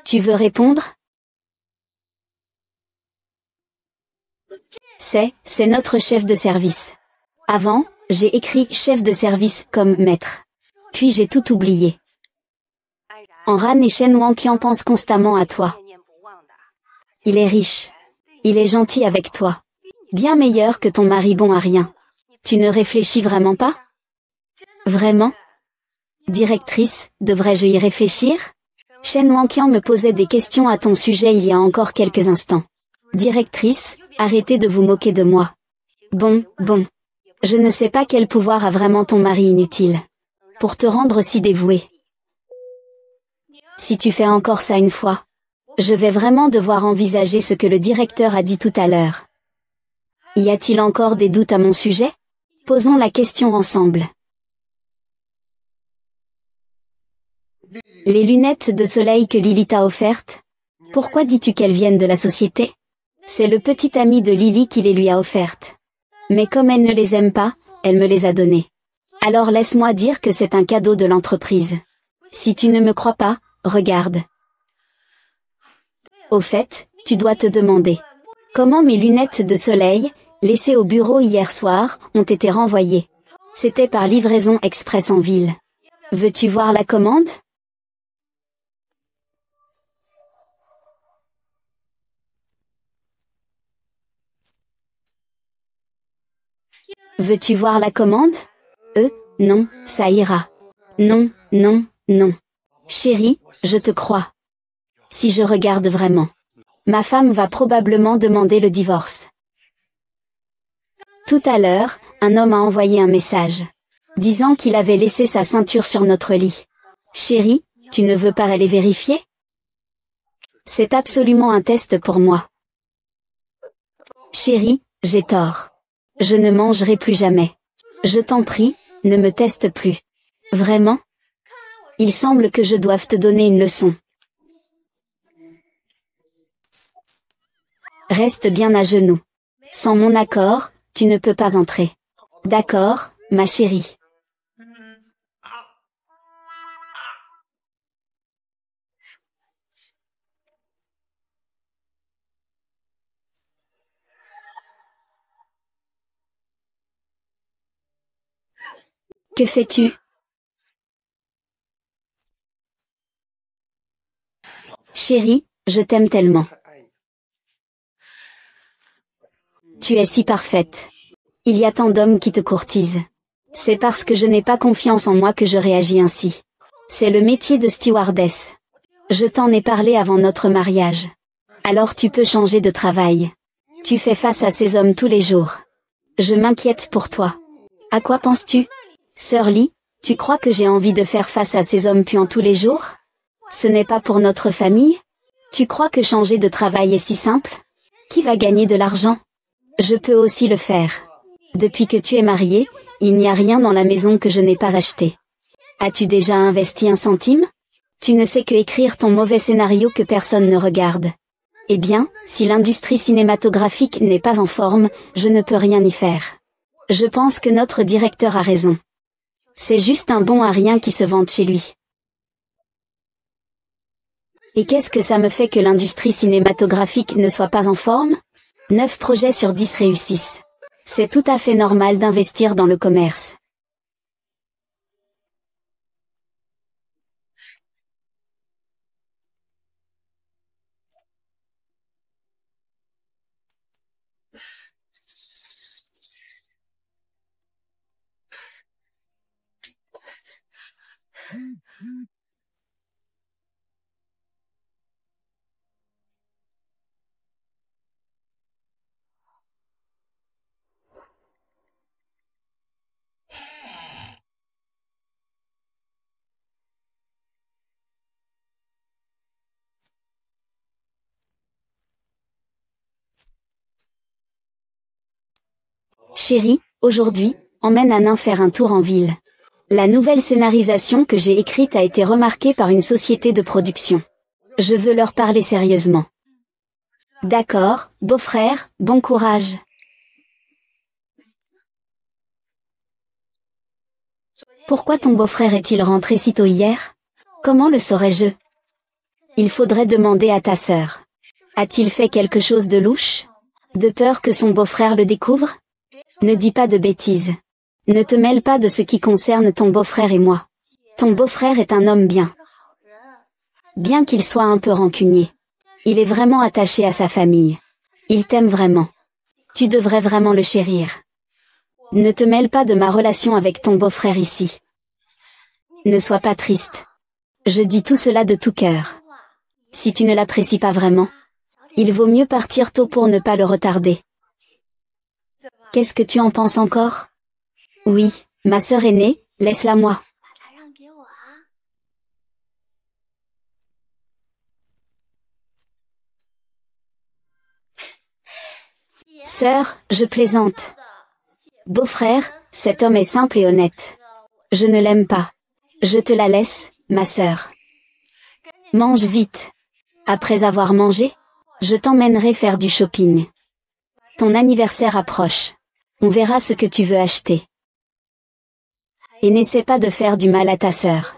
Tu veux répondre? C'est notre chef de service. Avant, j'ai écrit chef de service comme maître. Puis j'ai tout oublié. Enran et Shen Wangqian pensent constamment à toi. Il est riche. Il est gentil avec toi. Bien meilleur que ton mari bon à rien. Tu ne réfléchis vraiment pas? Vraiment? Directrice, devrais-je y réfléchir? Shen Wangqian me posait des questions à ton sujet il y a encore quelques instants. Directrice, arrêtez de vous moquer de moi. Bon. Je ne sais pas quel pouvoir a vraiment ton mari inutile. Pour te rendre si dévoué. Si tu fais encore ça une fois, je vais vraiment devoir envisager ce que le directeur a dit tout à l'heure. Y a-t-il encore des doutes à mon sujet? Posons la question ensemble. Les lunettes de soleil que Lily t'a offertes? Pourquoi dis-tu qu'elles viennent de la société? C'est le petit ami de Lily qui les lui a offertes. Mais comme elle ne les aime pas, elle me les a données. Alors laisse-moi dire que c'est un cadeau de l'entreprise. Si tu ne me crois pas, regarde. Au fait, tu dois te demander comment mes lunettes de soleil, laissées au bureau hier soir, ont été renvoyées. C'était par livraison express en ville. Veux-tu voir la commande? Veux-tu voir la commande? Non, ça ira. Non. Chérie, je te crois. Si je regarde vraiment, ma femme va probablement demander le divorce. Tout à l'heure, un homme a envoyé un message, disant qu'il avait laissé sa ceinture sur notre lit. Chérie, tu ne veux pas aller vérifier? C'est absolument un test pour moi. Chérie, j'ai tort. Je ne mangerai plus jamais. Je t'en prie, ne me teste plus. Vraiment? Il semble que je doive te donner une leçon. Reste bien à genoux. Sans mon accord, tu ne peux pas entrer. D'accord, ma chérie. Que fais-tu? Chérie, je t'aime tellement. Tu es si parfaite. Il y a tant d'hommes qui te courtisent. C'est parce que je n'ai pas confiance en moi que je réagis ainsi. C'est le métier de stewardess. Je t'en ai parlé avant notre mariage. Alors tu peux changer de travail. Tu fais face à ces hommes tous les jours. Je m'inquiète pour toi. À quoi penses-tu? Sœur Lee, tu crois que j'ai envie de faire face à ces hommes puants tous les jours? Ce n'est pas pour notre famille? Tu crois que changer de travail est si simple? Qui va gagner de l'argent? Je peux aussi le faire. Depuis que tu es marié, il n'y a rien dans la maison que je n'ai pas acheté. As-tu déjà investi un centime? Tu ne sais que écrire ton mauvais scénario que personne ne regarde. Eh bien, si l'industrie cinématographique n'est pas en forme, je ne peux rien y faire. Je pense que notre directeur a raison. C'est juste un bon à rien qui se vante chez lui. Et qu'est-ce que ça me fait que l'industrie cinématographique ne soit pas en forme? 9 projets sur 10 réussissent. C'est tout à fait normal d'investir dans le commerce. Chérie, aujourd'hui, emmène Anna faire un tour en ville. La nouvelle scénarisation que j'ai écrite a été remarquée par une société de production. Je veux leur parler sérieusement. D'accord, beau-frère, bon courage. Pourquoi ton beau-frère est-il rentré si tôt hier? Comment le saurais-je? Il faudrait demander à ta sœur. A-t-il fait quelque chose de louche? De peur que son beau-frère le découvre? Ne dis pas de bêtises. Ne te mêle pas de ce qui concerne ton beau-frère et moi. Ton beau-frère est un homme bien. Bien qu'il soit un peu rancunier. Il est vraiment attaché à sa famille. Il t'aime vraiment. Tu devrais vraiment le chérir. Ne te mêle pas de ma relation avec ton beau-frère ici. Ne sois pas triste. Je dis tout cela de tout cœur. Si tu ne l'apprécies pas vraiment, il vaut mieux partir tôt pour ne pas le retarder. Qu'est-ce que tu en penses encore? Oui, ma sœur aînée, laisse-la moi. Sœur, je plaisante. Beau-frère, cet homme est simple et honnête. Je ne l'aime pas. Je te la laisse, ma sœur. Mange vite. Après avoir mangé, je t'emmènerai faire du shopping. Ton anniversaire approche. On verra ce que tu veux acheter. Et n'essaie pas de faire du mal à ta sœur.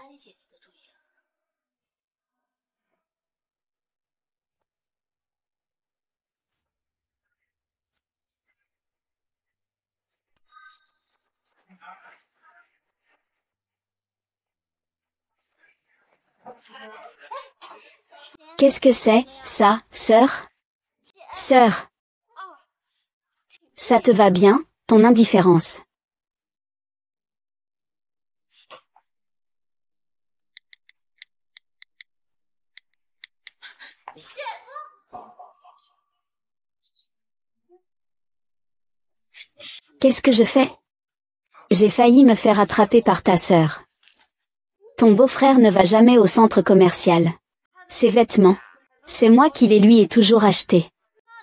Qu'est-ce que c'est, ça, sœur? Sœur. Ça te va bien, ton indifférence. Qu'est-ce que je fais? J'ai failli me faire attraper par ta sœur. Ton beau-frère ne va jamais au centre commercial. Ses vêtements, c'est moi qui les lui ai toujours achetés.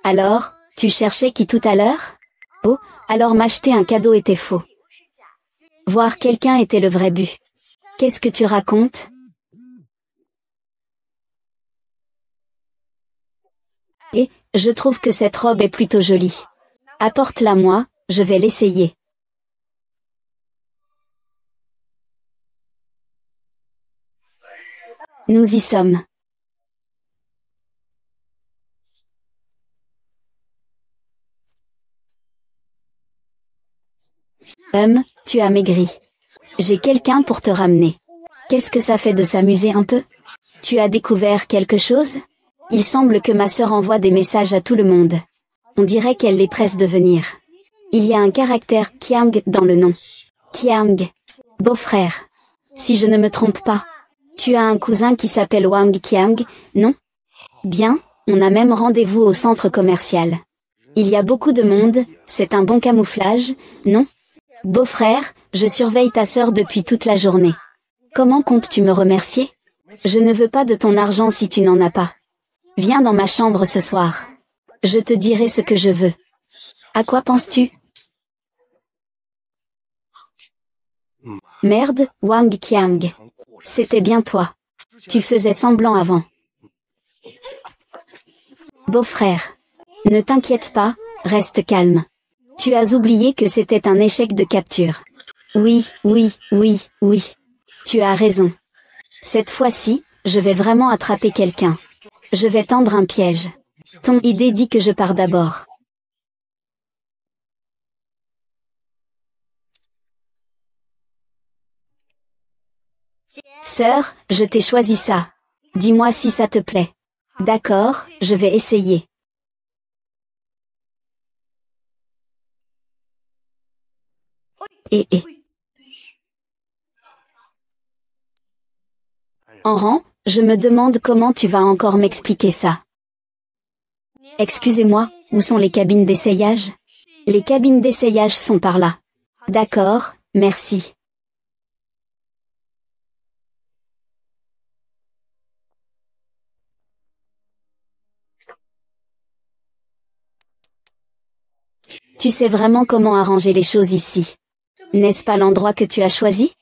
Alors, tu cherchais qui tout à l'heure? Oh, alors m'acheter un cadeau était faux. Voir quelqu'un était le vrai but. Qu'est-ce que tu racontes? Et, je trouve que cette robe est plutôt jolie. Apporte-la moi, je vais l'essayer. Nous y sommes. Tu as maigri. J'ai quelqu'un pour te ramener. Qu'est-ce que ça fait de s'amuser un peu? Tu as découvert quelque chose? Il semble que ma sœur envoie des messages à tout le monde. On dirait qu'elle les presse de venir. Il y a un caractère Kiang dans le nom. Kiang. Beau-frère. Si je ne me trompe pas. Tu as un cousin qui s'appelle Wang Kiang, non? Bien, on a même rendez-vous au centre commercial. Il y a beaucoup de monde, c'est un bon camouflage, non? Beau-frère, je surveille ta sœur depuis toute la journée. Comment comptes-tu me remercier? Je ne veux pas de ton argent si tu n'en as pas. Viens dans ma chambre ce soir. Je te dirai ce que je veux. À quoi penses-tu? Merde, Wang Qiang. C'était bien toi. Tu faisais semblant avant. Beau-frère. Ne t'inquiète pas, reste calme. Tu as oublié que c'était un échec de capture. Oui. Tu as raison. Cette fois-ci, Je vais vraiment attraper quelqu'un. Je vais tendre un piège. Ton idée dit que je pars d'abord. Sœur, je t'ai choisi ça. Dis-moi si ça te plaît. D'accord, je vais essayer. Et. En rang, je me demande comment tu vas encore m'expliquer ça. Excusez-moi, où sont les cabines d'essayage? Les cabines d'essayage sont par là. D'accord, merci. Tu sais vraiment comment arranger les choses ici. N'est-ce pas l'endroit que tu as choisi?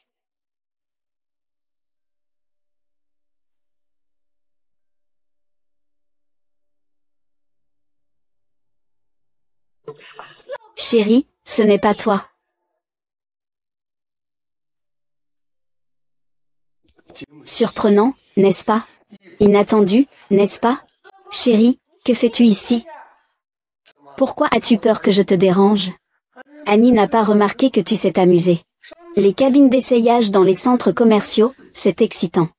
Chérie, ce n'est pas toi. Surprenant, n'est-ce pas? Inattendu, n'est-ce pas? Chérie, que fais-tu ici? Pourquoi as-tu peur que je te dérange? Annie n'a pas remarqué que tu s'es amusée. Les cabines d'essayage dans les centres commerciaux, c'est excitant.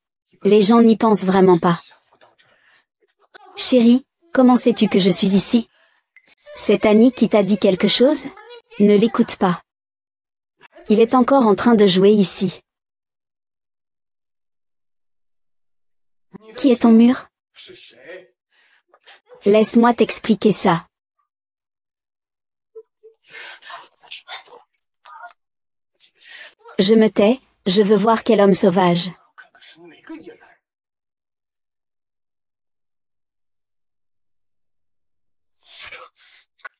Les gens n'y pensent vraiment pas. Chérie, comment sais-tu que je suis ici? C'est Annie qui t'a dit quelque chose? Ne l'écoute pas. Il est encore en train de jouer ici. Qui est ton mur? Laisse-moi t'expliquer ça. Je me tais, je veux voir quel homme sauvage.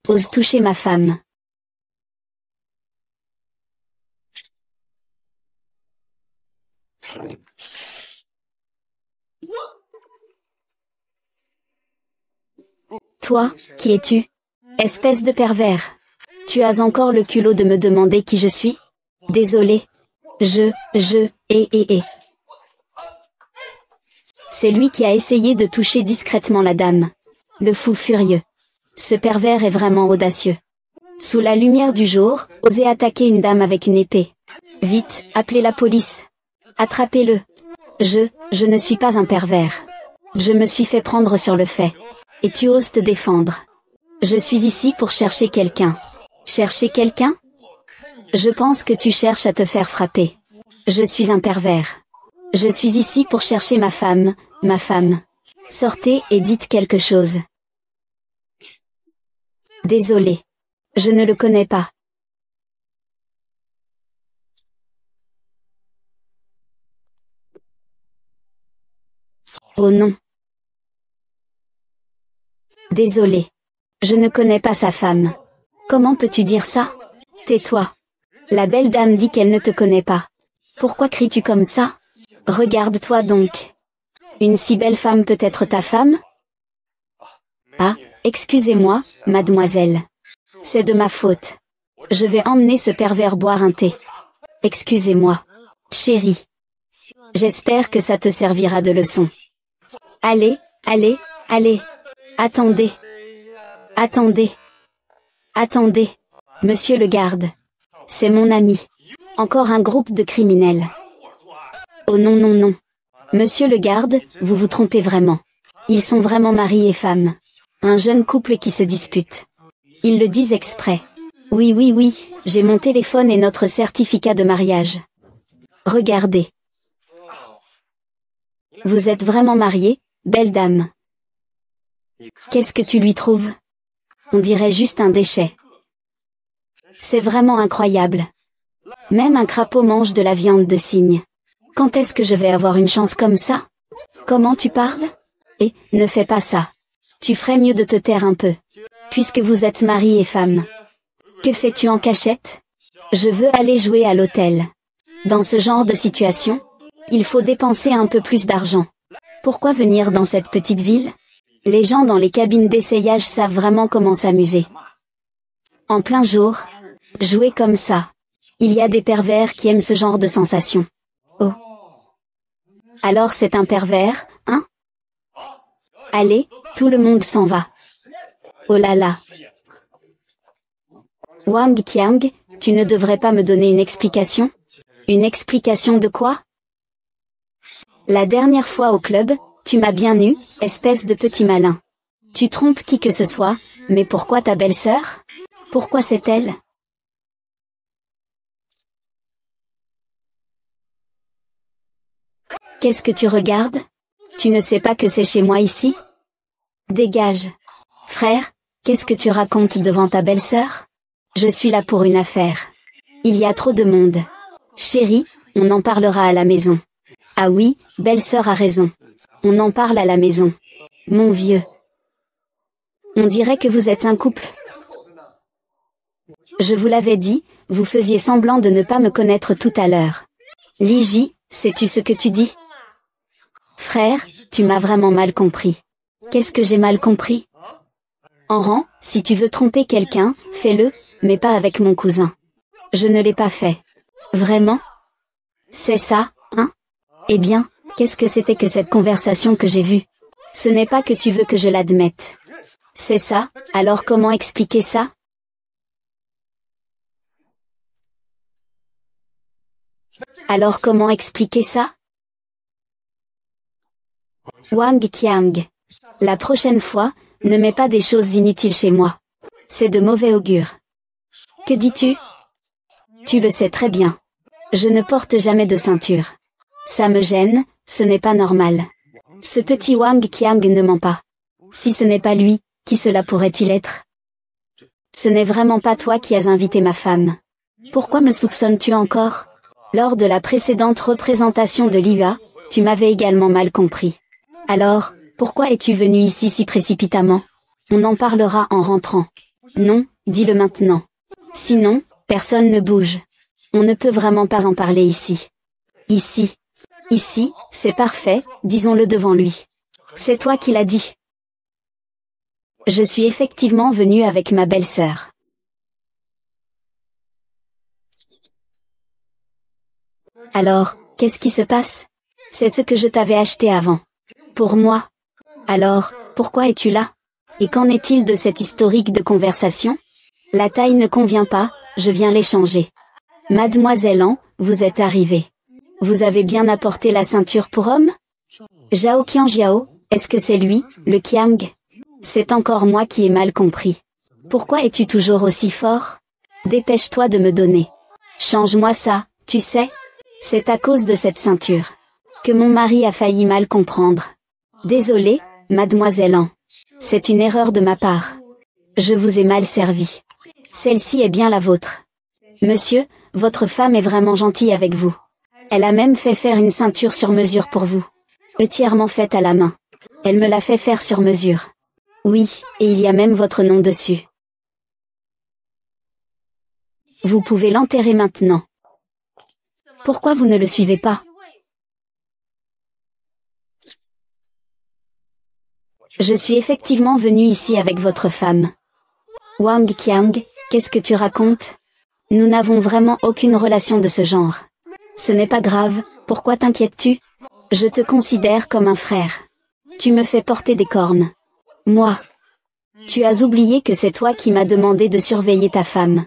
Ose toucher ma femme. Toi, qui es-tu? Espèce de pervers. Tu as encore le culot de me demander qui je suis? Désolé. Et. C'est lui qui a essayé de toucher discrètement la dame. Le fou furieux. Ce pervers est vraiment audacieux. Sous la lumière du jour, oser attaquer une dame avec une épée. Vite, appelez la police. Attrapez-le. Je ne suis pas un pervers. Je me suis fait prendre sur le fait. Et tu oses te défendre. Je suis ici pour chercher quelqu'un. Chercher quelqu'un? Je pense que tu cherches à te faire frapper. Je suis un pervers. Je suis ici pour chercher ma femme, ma femme. Sortez et dites quelque chose. Désolé. Je ne le connais pas. Oh non. Désolé. Je ne connais pas sa femme. Comment peux-tu dire ça? Tais-toi. La belle dame dit qu'elle ne te connaît pas. Pourquoi cries-tu comme ça? Regarde-toi donc. Une si belle femme peut être ta femme? Ah, excusez-moi, mademoiselle. C'est de ma faute. Je vais emmener ce pervers boire un thé. Excusez-moi. Chérie. J'espère que ça te servira de leçon. Allez, allez, allez. Attendez. Attendez. Attendez. Monsieur le garde. C'est mon ami. Encore un groupe de criminels. Oh non non non. Monsieur le garde, vous vous trompez vraiment. Ils sont vraiment mari et femme. Un jeune couple qui se dispute. Ils le disent exprès. Oui, j'ai mon téléphone et notre certificat de mariage. Regardez. Vous êtes vraiment mariée, belle dame. Qu'est-ce que tu lui trouves? On dirait juste un déchet. C'est vraiment incroyable. Même un crapaud mange de la viande de cygne. Quand est-ce que je vais avoir une chance comme ça? Comment tu parles? Et, ne fais pas ça. Tu ferais mieux de te taire un peu. Puisque vous êtes mari et femme. Que fais-tu en cachette? Je veux aller jouer à l'hôtel. Dans ce genre de situation, il faut dépenser un peu plus d'argent. Pourquoi venir dans cette petite ville? Les gens dans les cabines d'essayage savent vraiment comment s'amuser. En plein jour, jouer comme ça. Il y a des pervers qui aiment ce genre de sensation. Oh. Alors c'est un pervers, hein? Allez, tout le monde s'en va. Oh là là. Wang Qiang, tu ne devrais pas me donner une explication? Une explication de quoi? La dernière fois au club, tu m'as bien eu, espèce de petit malin. Tu trompes qui que ce soit, mais pourquoi ta belle-sœur? Pourquoi c'est elle? Qu'est-ce que tu regardes? Tu ne sais pas que c'est chez moi ici? Dégage. Frère, qu'est-ce que tu racontes devant ta belle-sœur? Je suis là pour une affaire. Il y a trop de monde. Chérie, on en parlera à la maison. Ah oui, belle-sœur a raison. On en parle à la maison. Mon vieux. On dirait que vous êtes un couple. Je vous l'avais dit, vous faisiez semblant de ne pas me connaître tout à l'heure. Li Ji, sais-tu ce que tu dis? Frère, tu m'as vraiment mal compris. Qu'est-ce que j'ai mal compris? En rang, si tu veux tromper quelqu'un, fais-le, mais pas avec mon cousin. Je ne l'ai pas fait. Vraiment? C'est ça, hein? Eh bien, qu'est-ce que c'était que cette conversation que j'ai vue? Ce n'est pas que tu veux que je l'admette. C'est ça, alors comment expliquer ça? Alors comment expliquer ça? Wang Qiang. La prochaine fois, ne mets pas des choses inutiles chez moi. C'est de mauvais augure. Que dis-tu? Tu le sais très bien. Je ne porte jamais de ceinture. Ça me gêne, ce n'est pas normal. Ce petit Wang Qiang ne ment pas. Si ce n'est pas lui, qui cela pourrait-il être? Ce n'est vraiment pas toi qui as invité ma femme. Pourquoi me soupçonnes-tu encore? Lors de la précédente représentation de Liyue, tu m'avais également mal compris. Alors, pourquoi es-tu venu ici si précipitamment? On en parlera en rentrant. Non, dis-le maintenant. Sinon, personne ne bouge. On ne peut vraiment pas en parler ici. Ici. Ici, c'est parfait, disons-le devant lui. C'est toi qui l'as dit. Je suis effectivement venu avec ma belle-sœur. Alors, qu'est-ce qui se passe? C'est ce que je t'avais acheté avant. Pour moi. Alors, pourquoi es-tu là? Et qu'en est-il de cette historique de conversation? La taille ne convient pas, je viens l'échanger. Mademoiselle An, vous êtes arrivée. Vous avez bien apporté la ceinture pour homme? Zhao Qianjiao, est-ce que c'est lui, le Qiang? C'est encore moi qui ai mal compris. Pourquoi es-tu toujours aussi fort? Dépêche-toi de me donner. Change-moi ça, tu sais? C'est à cause de cette ceinture que mon mari a failli mal comprendre. Désolée, mademoiselle An. C'est une erreur de ma part. Je vous ai mal servi. Celle-ci est bien la vôtre. Monsieur, votre femme est vraiment gentille avec vous. Elle a même fait faire une ceinture sur mesure pour vous. Entièrement faite à la main. Elle me l'a fait faire sur mesure. Oui, et il y a même votre nom dessus. Vous pouvez l'enterrer maintenant. Pourquoi vous ne le suivez pas? Je suis effectivement venu ici avec votre femme. Wang Qiang, qu'est-ce que tu racontes? Nous n'avons vraiment aucune relation de ce genre. Ce n'est pas grave, pourquoi t'inquiètes-tu? Je te considère comme un frère. Tu me fais porter des cornes. Moi. Tu as oublié que c'est toi qui m'as demandé de surveiller ta femme.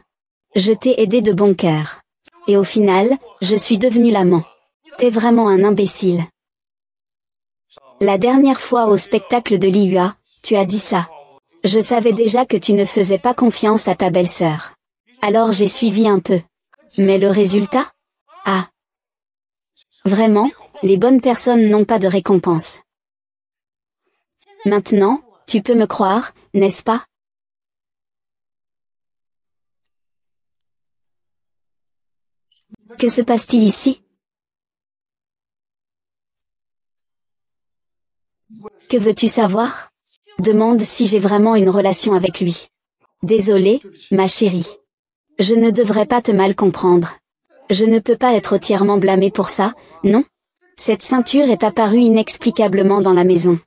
Je t'ai aidé de bon cœur. Et au final, je suis devenu l'amant. T'es vraiment un imbécile. La dernière fois au spectacle de Liyue, tu as dit ça. Je savais déjà que tu ne faisais pas confiance à ta belle-sœur. Alors j'ai suivi un peu. Mais le résultat? Ah. Vraiment, les bonnes personnes n'ont pas de récompense. Maintenant, tu peux me croire, n'est-ce pas? Que se passe-t-il ici? Que veux-tu savoir? Demande si j'ai vraiment une relation avec lui. Désolée, ma chérie. Je ne devrais pas te mal comprendre. Je ne peux pas être entièrement blâmée pour ça, non? Cette ceinture est apparue inexplicablement dans la maison.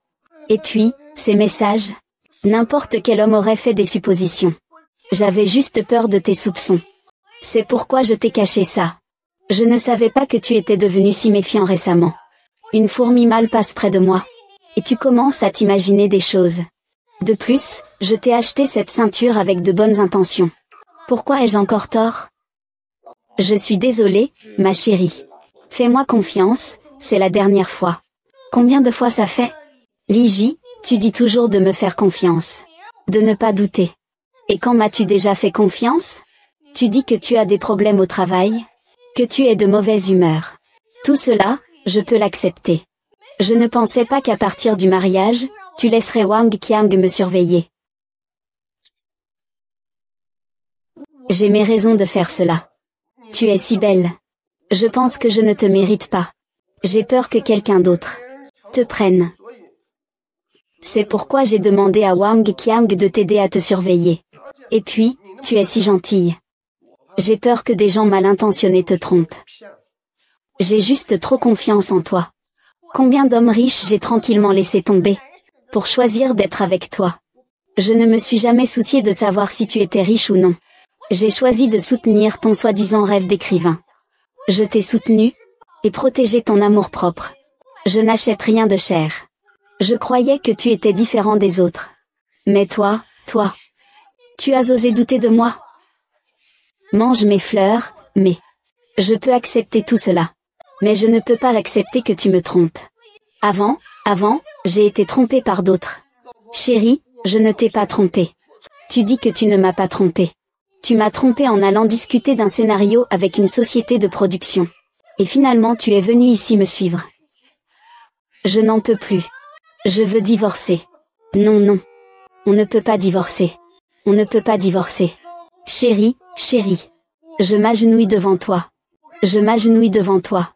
Et puis, ces messages? N'importe quel homme aurait fait des suppositions. J'avais juste peur de tes soupçons. C'est pourquoi je t'ai caché ça. Je ne savais pas que tu étais devenu si méfiant récemment. Une fourmi mâle passe près de moi. Et tu commences à t'imaginer des choses. De plus, je t'ai acheté cette ceinture avec de bonnes intentions. Pourquoi ai-je encore tort? Je suis désolée, ma chérie. Fais-moi confiance, c'est la dernière fois. Combien de fois ça fait? Liji, tu dis toujours de me faire confiance. De ne pas douter. Et quand m'as-tu déjà fait confiance? Tu dis que tu as des problèmes au travail? Que tu es de mauvaise humeur. Tout cela, je peux l'accepter. Je ne pensais pas qu'à partir du mariage, tu laisserais Wang Qiang me surveiller. J'ai mes raisons de faire cela. Tu es si belle. Je pense que je ne te mérite pas. J'ai peur que quelqu'un d'autre te prenne. C'est pourquoi j'ai demandé à Wang Qiang de t'aider à te surveiller. Et puis, tu es si gentille. J'ai peur que des gens mal intentionnés te trompent. J'ai juste trop confiance en toi. Combien d'hommes riches j'ai tranquillement laissé tomber pour choisir d'être avec toi. Je ne me suis jamais soucié de savoir si tu étais riche ou non. J'ai choisi de soutenir ton soi-disant rêve d'écrivain. Je t'ai soutenu et protégé ton amour-propre. Je n'achète rien de cher. Je croyais que tu étais différent des autres. Mais toi, tu as osé douter de moi. Mange mes fleurs, mais je peux accepter tout cela. Mais je ne peux pas accepter que tu me trompes. Avant, j'ai été trompée par d'autres. Chérie, je ne t'ai pas trompée. Tu dis que tu ne m'as pas trompée. Tu m'as trompée en allant discuter d'un scénario avec une société de production. Et finalement tu es venu ici me suivre. Je n'en peux plus. Je veux divorcer. Non. On ne peut pas divorcer. On ne peut pas divorcer. Chérie, je m'agenouille devant toi. Je m'agenouille devant toi.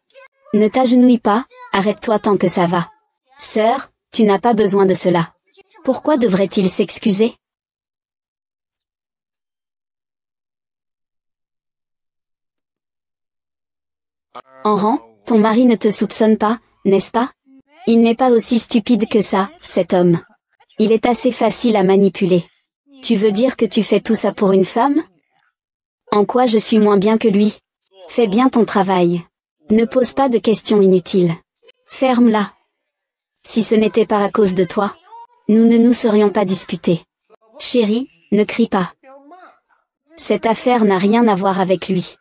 Ne t'agenouille pas, arrête-toi tant que ça va. Sœur, tu n'as pas besoin de cela. Pourquoi devrait-il s'excuser? En rang, ton mari ne te soupçonne pas, n'est-ce pas? Il n'est pas aussi stupide que ça, cet homme. Il est assez facile à manipuler. Tu veux dire que tu fais tout ça pour une femme? En quoi je suis moins bien que lui? Fais bien ton travail. Ne pose pas de questions inutiles. Ferme-la. Si ce n'était pas à cause de toi, nous ne nous serions pas disputés. Chérie, ne crie pas. Cette affaire n'a rien à voir avec lui.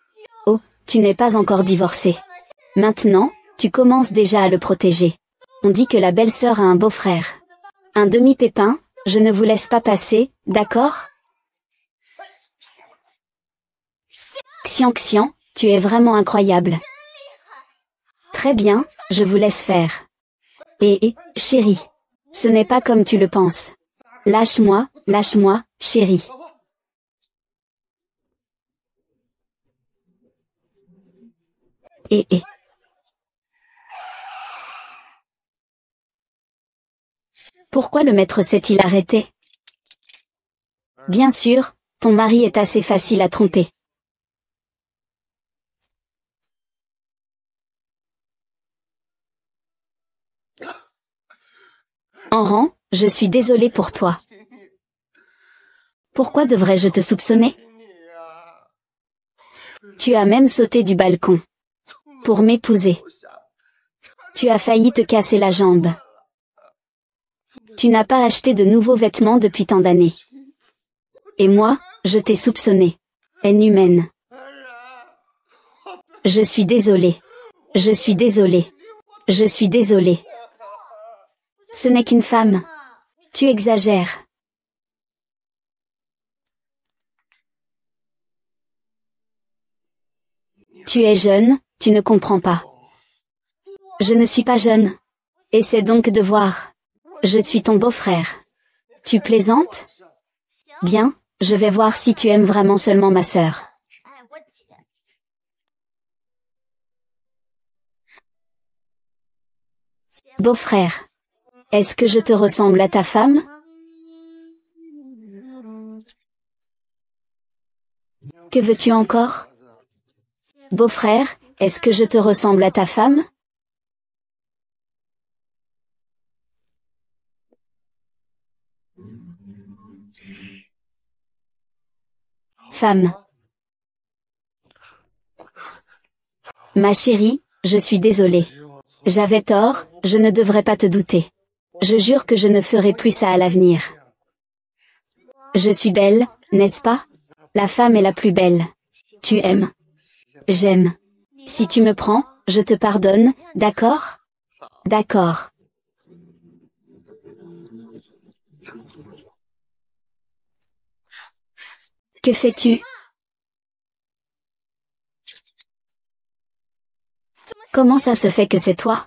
Oh, tu n'es pas encore divorcée. Maintenant, tu commences déjà à le protéger. On dit que la belle-sœur a un beau-frère. Un demi-pépin, je ne vous laisse pas passer, d'accord? Xian, tu es vraiment incroyable. Très bien, je vous laisse faire. Et, chérie, ce n'est pas comme tu le penses. Lâche-moi, chérie. Et. Pourquoi le maître s'est-il arrêté? Bien sûr, ton mari est assez facile à tromper. En rang, je suis désolée pour toi. Pourquoi devrais-je te soupçonner? Tu as même sauté du balcon. Pour m'épouser. Tu as failli te casser la jambe. Tu n'as pas acheté de nouveaux vêtements depuis tant d'années. Et moi, je t'ai soupçonné. Haine humaine. Je suis désolée. Je suis désolée. Ce n'est qu'une femme. Tu exagères. Tu es jeune, tu ne comprends pas. Je ne suis pas jeune. Essaie donc de voir. Je suis ton beau-frère. Tu plaisantes? Bien, je vais voir si tu aimes vraiment seulement ma sœur. Beau-frère. Est-ce que je te ressemble à ta femme? Que veux-tu encore? Beau-frère, est-ce que je te ressemble à ta femme? Femme. Ma chérie, je suis désolée. J'avais tort, je ne devrais pas te douter. Je jure que je ne ferai plus ça à l'avenir. Je suis belle, n'est-ce pas? La femme est la plus belle. Tu aimes. J'aime. Si tu me prends, je te pardonne, d'accord? D'accord. Que fais-tu? Comment ça se fait que c'est toi?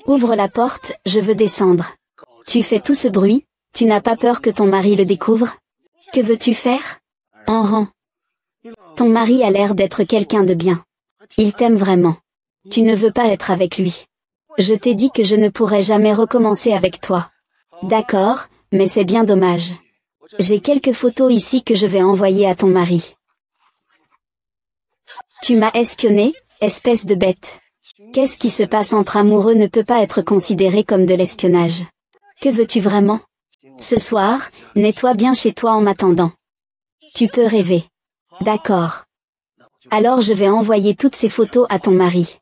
Ouvre la porte, je veux descendre. Tu fais tout ce bruit, tu n'as pas peur que ton mari le découvre? Que veux-tu faire? En rang. Ton mari a l'air d'être quelqu'un de bien. Il t'aime vraiment. Tu ne veux pas être avec lui. Je t'ai dit que je ne pourrais jamais recommencer avec toi. D'accord, mais c'est bien dommage. J'ai quelques photos ici que je vais envoyer à ton mari. Tu m'as espionné, espèce de bête. Qu'est-ce qui se passe entre amoureux ne peut pas être considéré comme de l'espionnage. Que veux-tu vraiment? Ce soir, nettoie bien chez toi en m'attendant. Tu peux rêver. D'accord. Alors je vais envoyer toutes ces photos à ton mari.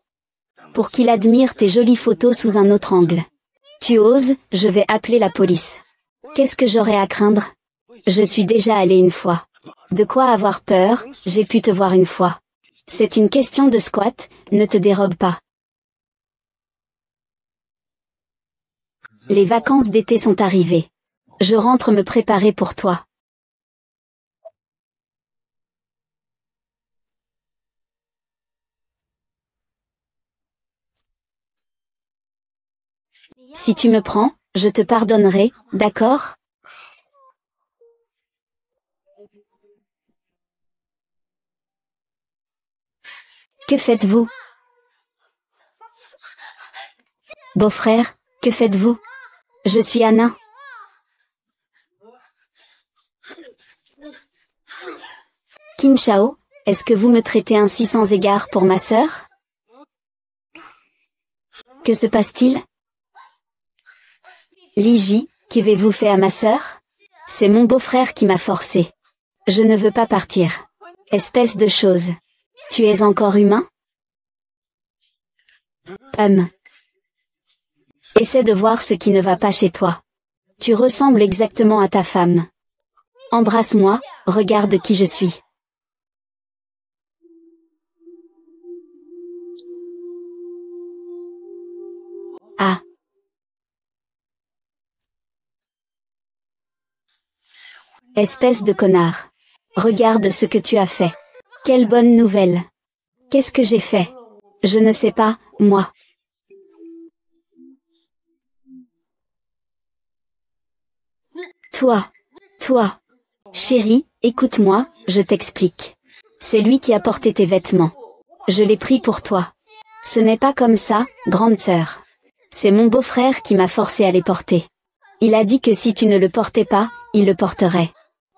Pour qu'il admire tes jolies photos sous un autre angle. Tu oses, je vais appeler la police. Qu'est-ce que j'aurais à craindre? Je suis déjà allée une fois. De quoi avoir peur, j'ai pu te voir une fois. C'est une question de squat, ne te dérobe pas. Les vacances d'été sont arrivées. Je rentre me préparer pour toi. Si tu me prends, je te pardonnerai, d'accord? Que faites-vous? Beau-frère, que faites-vous? Je suis Anna. Qin Shao, est-ce que vous me traitez ainsi sans égard pour ma sœur? Que se passe-t-il? Li Ji, qu'avez-vous fait à ma sœur? C'est mon beau-frère qui m'a forcé. Je ne veux pas partir. Espèce de chose. Tu es encore humain? Essaie de voir ce qui ne va pas chez toi. Tu ressembles exactement à ta femme. Embrasse-moi, regarde qui je suis. Ah. Espèce de connard. Regarde ce que tu as fait. Quelle bonne nouvelle. Qu'est-ce que j'ai fait? Je ne sais pas, moi. Toi. Chérie, écoute-moi, je t'explique. C'est lui qui a porté tes vêtements. Je l'ai pris pour toi. Ce n'est pas comme ça, grande sœur. C'est mon beau-frère qui m'a forcé à les porter. Il a dit que si tu ne le portais pas, il le porterait.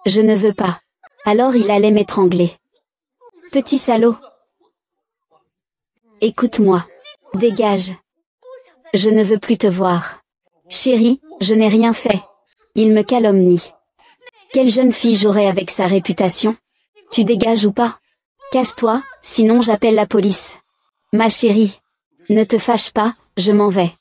Je ne veux pas. Alors il allait m'étrangler. Petit salaud. Écoute-moi. Dégage. Je ne veux plus te voir. Chérie, je n'ai rien fait. Il me calomnie. Quelle jeune fille j'aurais avec sa réputation? Tu dégages ou pas? Casse-toi, sinon j'appelle la police. Ma chérie. Ne te fâche pas, je m'en vais.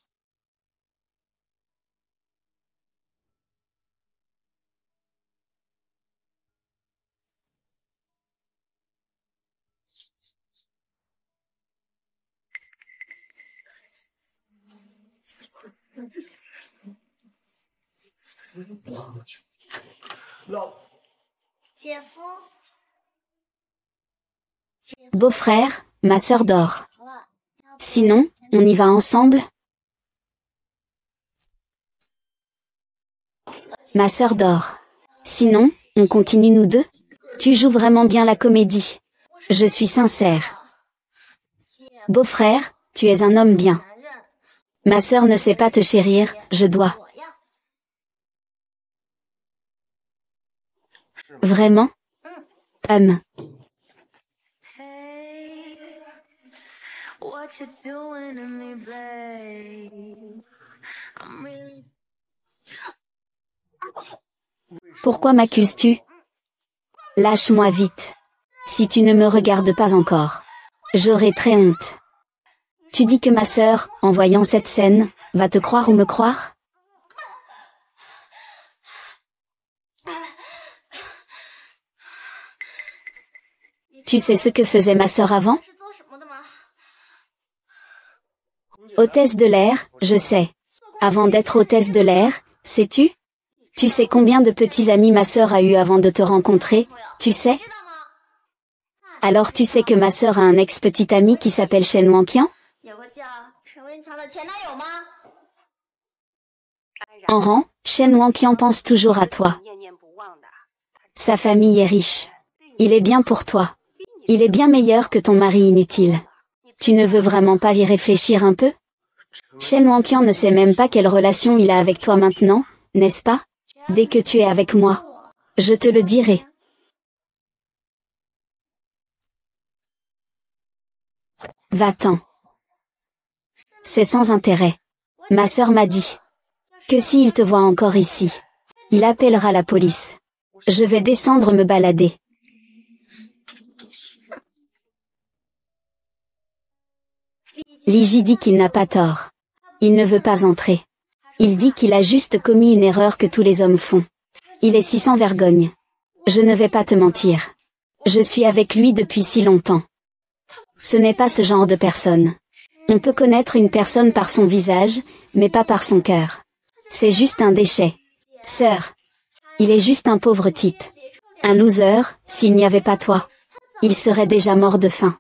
Beau-frère, ma sœur dort. Sinon, on y va ensemble? Ma sœur dort. Sinon, on continue nous deux? Tu joues vraiment bien la comédie. Je suis sincère. Beau-frère, tu es un homme bien. Ma sœur ne sait pas te chérir, je dois. Vraiment? Pourquoi m'accuses-tu? Lâche-moi vite. Si tu ne me regardes pas encore. J'aurai très honte. Tu dis que ma sœur, en voyant cette scène, va te croire ou me croire? Tu sais ce que faisait ma sœur avant? Hôtesse de l'air, je sais. Avant d'être hôtesse de l'air, sais-tu? Tu sais combien de petits amis ma sœur a eu avant de te rencontrer, tu sais? Alors tu sais que ma sœur a un ex-petit ami qui s'appelle Shen Wanqian? En rang, Shen Wanqian pense toujours à toi. Sa famille est riche. Il est bien pour toi. Il est bien meilleur que ton mari inutile. Tu ne veux vraiment pas y réfléchir un peu? Shen Wanqian ne sait même pas quelle relation il a avec toi maintenant, n'est-ce pas? Dès que tu es avec moi, je te le dirai. Va-t'en. C'est sans intérêt. Ma sœur m'a dit que s'il te voit encore ici, il appellera la police. Je vais descendre me balader. Li Ji dit qu'il n'a pas tort. Il ne veut pas entrer. Il dit qu'il a juste commis une erreur que tous les hommes font. Il est si sans vergogne. Je ne vais pas te mentir. Je suis avec lui depuis si longtemps. Ce n'est pas ce genre de personne. On peut connaître une personne par son visage, mais pas par son cœur. C'est juste un déchet. Sœur. Il est juste un pauvre type. Un loser, s'il n'y avait pas toi. Il serait déjà mort de faim.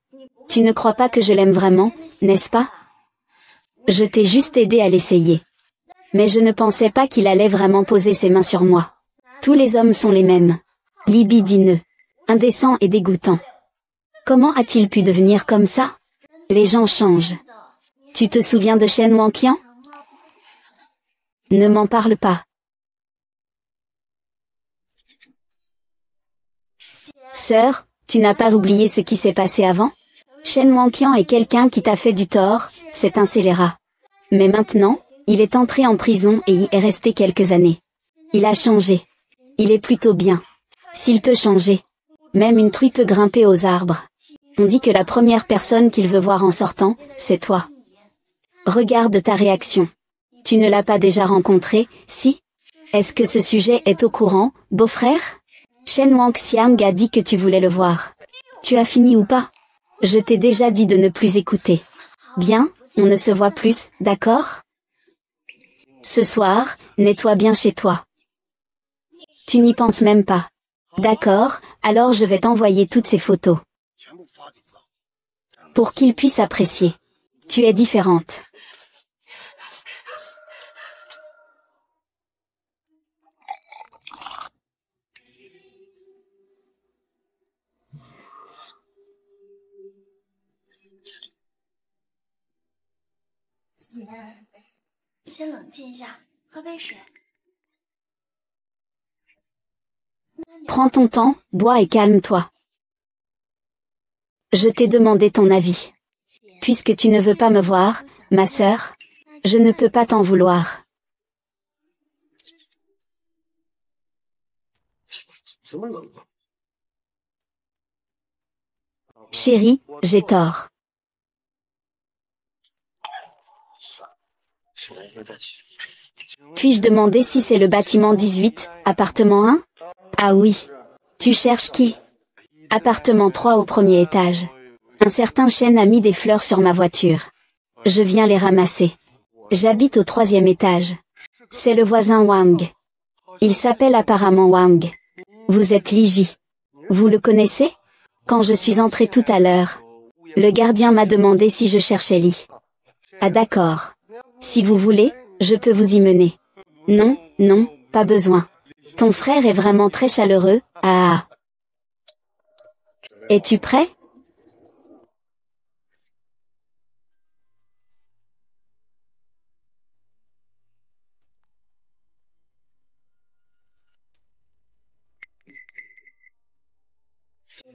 Tu ne crois pas que je l'aime vraiment, n'est-ce pas? Je t'ai juste aidé à l'essayer. Mais je ne pensais pas qu'il allait vraiment poser ses mains sur moi. Tous les hommes sont les mêmes. Libidineux. Indécents et dégoûtants. Comment a-t-il pu devenir comme ça? Les gens changent. Tu te souviens de Shen Wanqian? Ne m'en parle pas. Sœur, tu n'as pas oublié ce qui s'est passé avant? Shen Wanqian est quelqu'un qui t'a fait du tort, c'est un scélérat. Mais maintenant, il est entré en prison et y est resté quelques années. Il a changé. Il est plutôt bien. S'il peut changer. Même une truie peut grimper aux arbres. On dit que la première personne qu'il veut voir en sortant, c'est toi. Regarde ta réaction. Tu ne l'as pas déjà rencontré, si? Est-ce que ce sujet est au courant, beau-frère? Shen Wanxiang a dit que tu voulais le voir. Tu as fini ou pas? Je t'ai déjà dit de ne plus écouter. Bien, on ne se voit plus, d'accord? Ce soir, nettoie bien chez toi. Tu n'y penses même pas. D'accord, alors je vais t'envoyer toutes ces photos. Pour qu'il puisse apprécier. Tu es différente. Prends ton temps, bois et calme-toi. Je t'ai demandé ton avis. Puisque tu ne veux pas me voir, ma sœur, je ne peux pas t'en vouloir. Chérie, j'ai tort. Puis-je demander si c'est le bâtiment 18, appartement 1? Ah oui. Tu cherches qui? Appartement 3 au premier étage. Un certain Shen a mis des fleurs sur ma voiture. Je viens les ramasser. J'habite au 3e étage. C'est le voisin Wang. Il s'appelle apparemment Wang. Vous êtes Li Ji. Vous le connaissez? Quand je suis entrée tout à l'heure, le gardien m'a demandé si je cherchais Li. Ah d'accord. Si vous voulez, je peux vous y mener. Non, non, pas besoin. Ton frère est vraiment très chaleureux, ah. Es-tu prêt?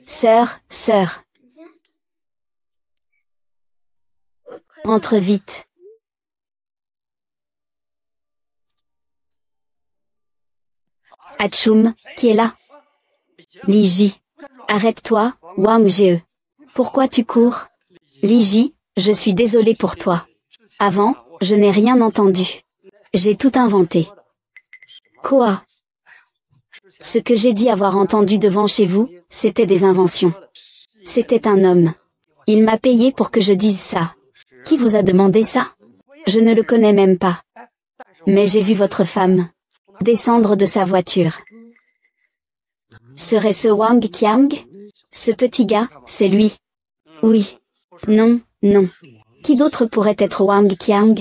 Sœur. Entre vite. Atchoum, qui est là? Li Ji. Arrête-toi, Wang Jie. Pourquoi tu cours? Li Ji, Je suis désolée pour toi. Avant, je n'ai rien entendu. J'ai tout inventé. Quoi? Ce que j'ai dit avoir entendu devant chez vous, c'était des inventions. C'était un homme. Il m'a payé pour que je dise ça. Qui vous a demandé ça? Je ne le connais même pas. Mais j'ai vu votre femme descendre de sa voiture. Serait-ce Wang Qiang? Ce petit gars, c'est lui. Oui. Non, non. Qui d'autre pourrait être Wang Qiang?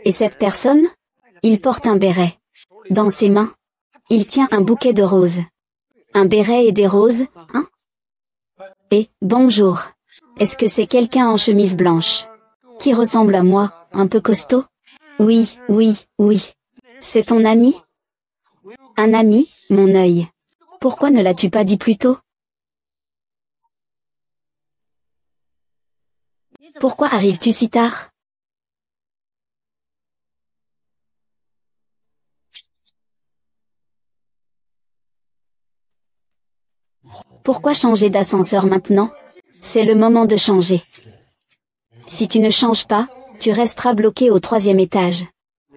Et cette personne? Il porte un béret. Dans ses mains, il tient un bouquet de roses. Un béret et des roses, hein? Et, bonjour. Est-ce que c'est quelqu'un en chemise blanche? Qui ressemble à moi, un peu costaud? Oui, oui, oui. C'est ton ami? Un ami, mon œil. Pourquoi ne l'as-tu pas dit plus tôt? Pourquoi arrives-tu si tard? Pourquoi changer d'ascenseur maintenant? C'est le moment de changer. Si tu ne changes pas, tu resteras bloqué au 3e étage.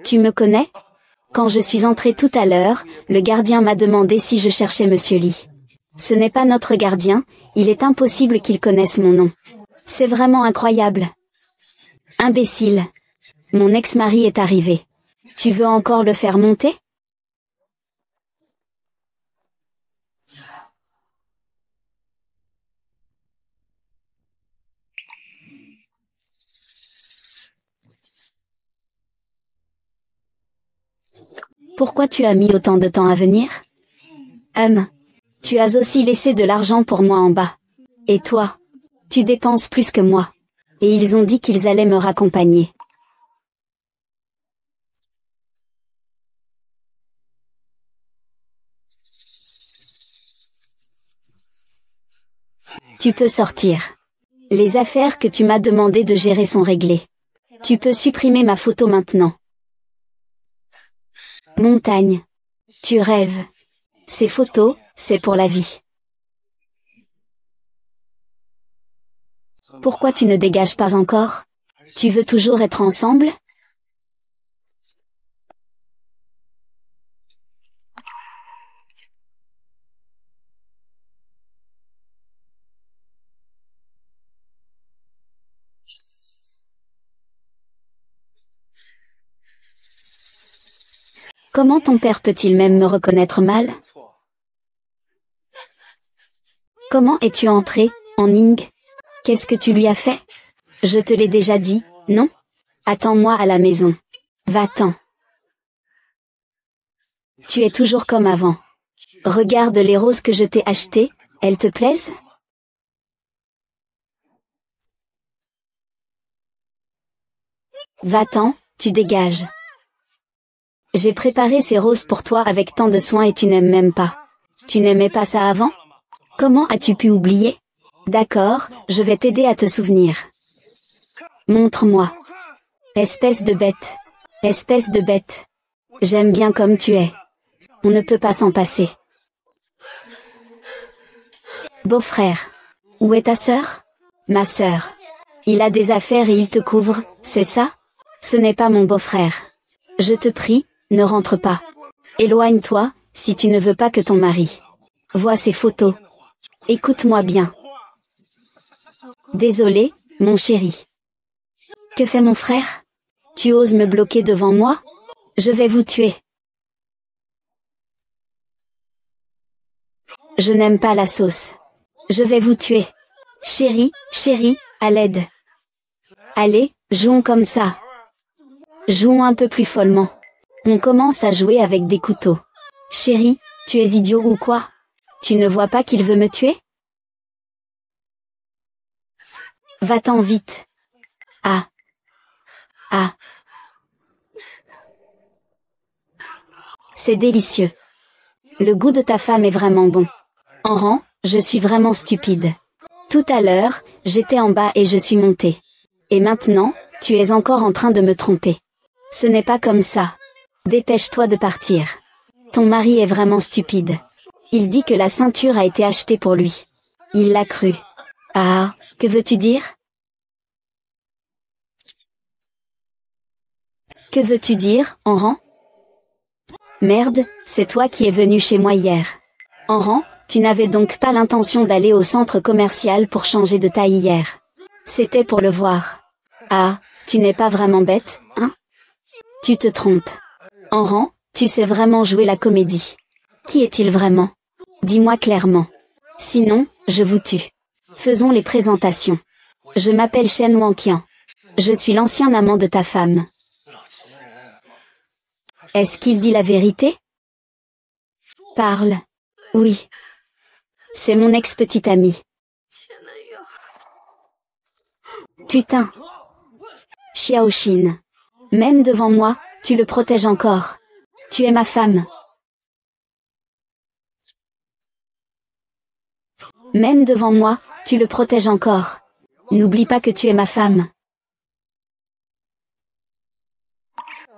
Tu me connais? Quand je suis entrée tout à l'heure, le gardien m'a demandé si je cherchais Monsieur Lee. Ce n'est pas notre gardien, il est impossible qu'il connaisse mon nom. C'est vraiment incroyable. Imbécile. Mon ex-mari est arrivé. Tu veux encore le faire monter? Pourquoi tu as mis autant de temps à venir? Tu as aussi laissé de l'argent pour moi en bas. Et toi? Tu dépenses plus que moi. Et ils ont dit qu'ils allaient me raccompagner. Tu peux sortir. Les affaires que tu m'as demandé de gérer sont réglées. Tu peux supprimer ma photo maintenant. Montagne. Tu rêves. Ces photos, c'est pour la vie. Pourquoi tu ne dégages pas encore? Tu veux toujours être ensemble? Comment ton père peut-il même me reconnaître mal? Comment es-tu entré, en Ning? Qu'est-ce que tu lui as fait? Je te l'ai déjà dit, non? Attends-moi à la maison. Va-t'en. Tu es toujours comme avant. Regarde les roses que je t'ai achetées, elles te plaisent? Va-t'en, tu dégages. J'ai préparé ces roses pour toi avec tant de soin et tu n'aimes même pas. Tu n'aimais pas ça avant? Comment as-tu pu oublier? D'accord, je vais t'aider à te souvenir. Montre-moi. Espèce de bête. Espèce de bête. J'aime bien comme tu es. On ne peut pas s'en passer. Beau-frère. Où est ta sœur? Ma sœur. Il a des affaires et il te couvre, c'est ça? Ce n'est pas mon beau-frère. Je te prie, ne rentre pas. Éloigne-toi, si tu ne veux pas que ton mari voie ces photos. Écoute-moi bien. Désolé, mon chéri. Que fait mon frère? Tu oses me bloquer devant moi? Je vais vous tuer. Je n'aime pas la sauce. Je vais vous tuer. Chérie, chérie, à l'aide. Allez, jouons comme ça. Jouons un peu plus follement. On commence à jouer avec des couteaux. Chérie, tu es idiot ou quoi? Tu ne vois pas qu'il veut me tuer? Va-t'en vite. Ah. Ah. C'est délicieux. Le goût de ta femme est vraiment bon. En rang, je suis vraiment stupide. Tout à l'heure, j'étais en bas et je suis montée. Et maintenant, tu es encore en train de me tromper. Ce n'est pas comme ça. Dépêche-toi de partir. Ton mari est vraiment stupide. Il dit que la ceinture a été achetée pour lui. Il l'a cru. Ah, que veux-tu dire? Que veux-tu dire, Enran? Merde, c'est toi qui es venu chez moi hier. Enran, tu n'avais donc pas l'intention d'aller au centre commercial pour changer de taille hier. C'était pour le voir. Ah, tu n'es pas vraiment bête, hein? Tu te trompes. Enran, tu sais vraiment jouer la comédie. Qui est-il vraiment? Dis-moi clairement. Sinon, je vous tue. Faisons les présentations. Je m'appelle Shen Wanqian. Je suis l'ancien amant de ta femme. Est-ce qu'il dit la vérité? Parle. Oui. C'est mon ex-petite amie. Putain. Xiaoxin. Même devant moi, tu le protèges encore. Tu es ma femme. Même devant moi, tu le protèges encore. N'oublie pas que tu es ma femme.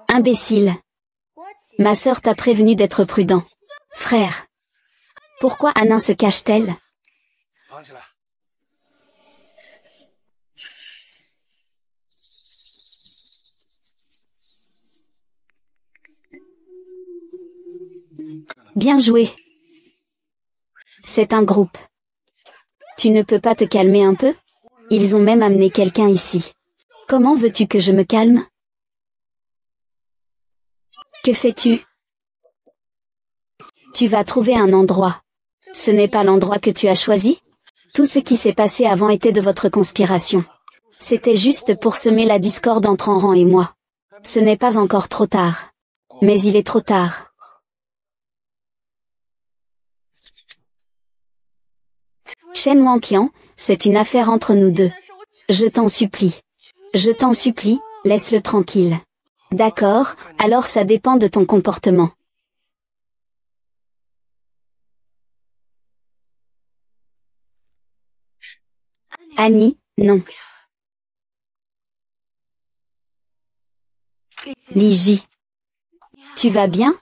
Imbécile. Ma sœur t'a prévenu d'être prudent. Frère. Pourquoi Anna se cache-t-elle? Bien joué. C'est un groupe. Tu ne peux pas te calmer un peu? Ils ont même amené quelqu'un ici. Comment veux-tu que je me calme? Que fais-tu? Tu vas trouver un endroit. Ce n'est pas l'endroit que tu as choisi? Tout ce qui s'est passé avant était de votre conspiration. C'était juste pour semer la discorde entre Enran et moi. Ce n'est pas encore trop tard. Mais il est trop tard. Shen Wanqian, c'est une affaire entre nous deux. Je t'en supplie. Je t'en supplie, laisse-le tranquille. D'accord, alors ça dépend de ton comportement. Annie, non. Liji. Tu vas bien?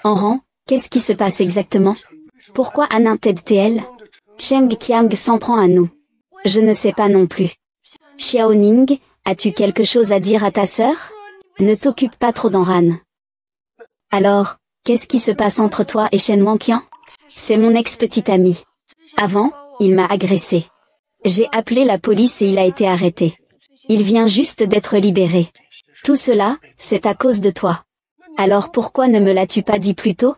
Enran, qu'est-ce qui se passe exactement? Pourquoi Anna t'aide-t-elle? Cheng Qiang s'en prend à nous. Je ne sais pas non plus. Xiaoning, as-tu quelque chose à dire à ta sœur? Ne t'occupe pas trop d'Enran. Alors, qu'est-ce qui se passe entre toi et Shen Wanqian? C'est mon ex-petite ami. Avant, il m'a agressé. J'ai appelé la police et il a été arrêté. Il vient juste d'être libéré. Tout cela, c'est à cause de toi. Alors pourquoi ne me l'as-tu pas dit plus tôt?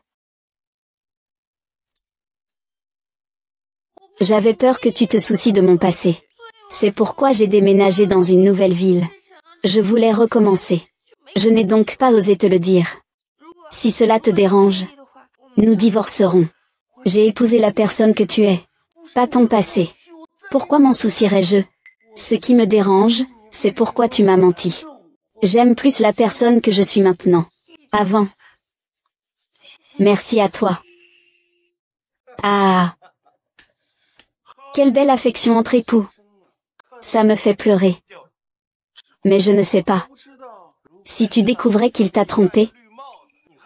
J'avais peur que tu te soucies de mon passé. C'est pourquoi j'ai déménagé dans une nouvelle ville. Je voulais recommencer. Je n'ai donc pas osé te le dire. Si cela te dérange, nous divorcerons. J'ai épousé la personne que tu es, pas ton passé. Pourquoi m'en soucierais-je? Ce qui me dérange, c'est pourquoi tu m'as menti. J'aime plus la personne que je suis maintenant. Avant. Merci à toi. Ah. Quelle belle affection entre époux. Ça me fait pleurer. Mais je ne sais pas. Si tu découvrais qu'il t'a trompé,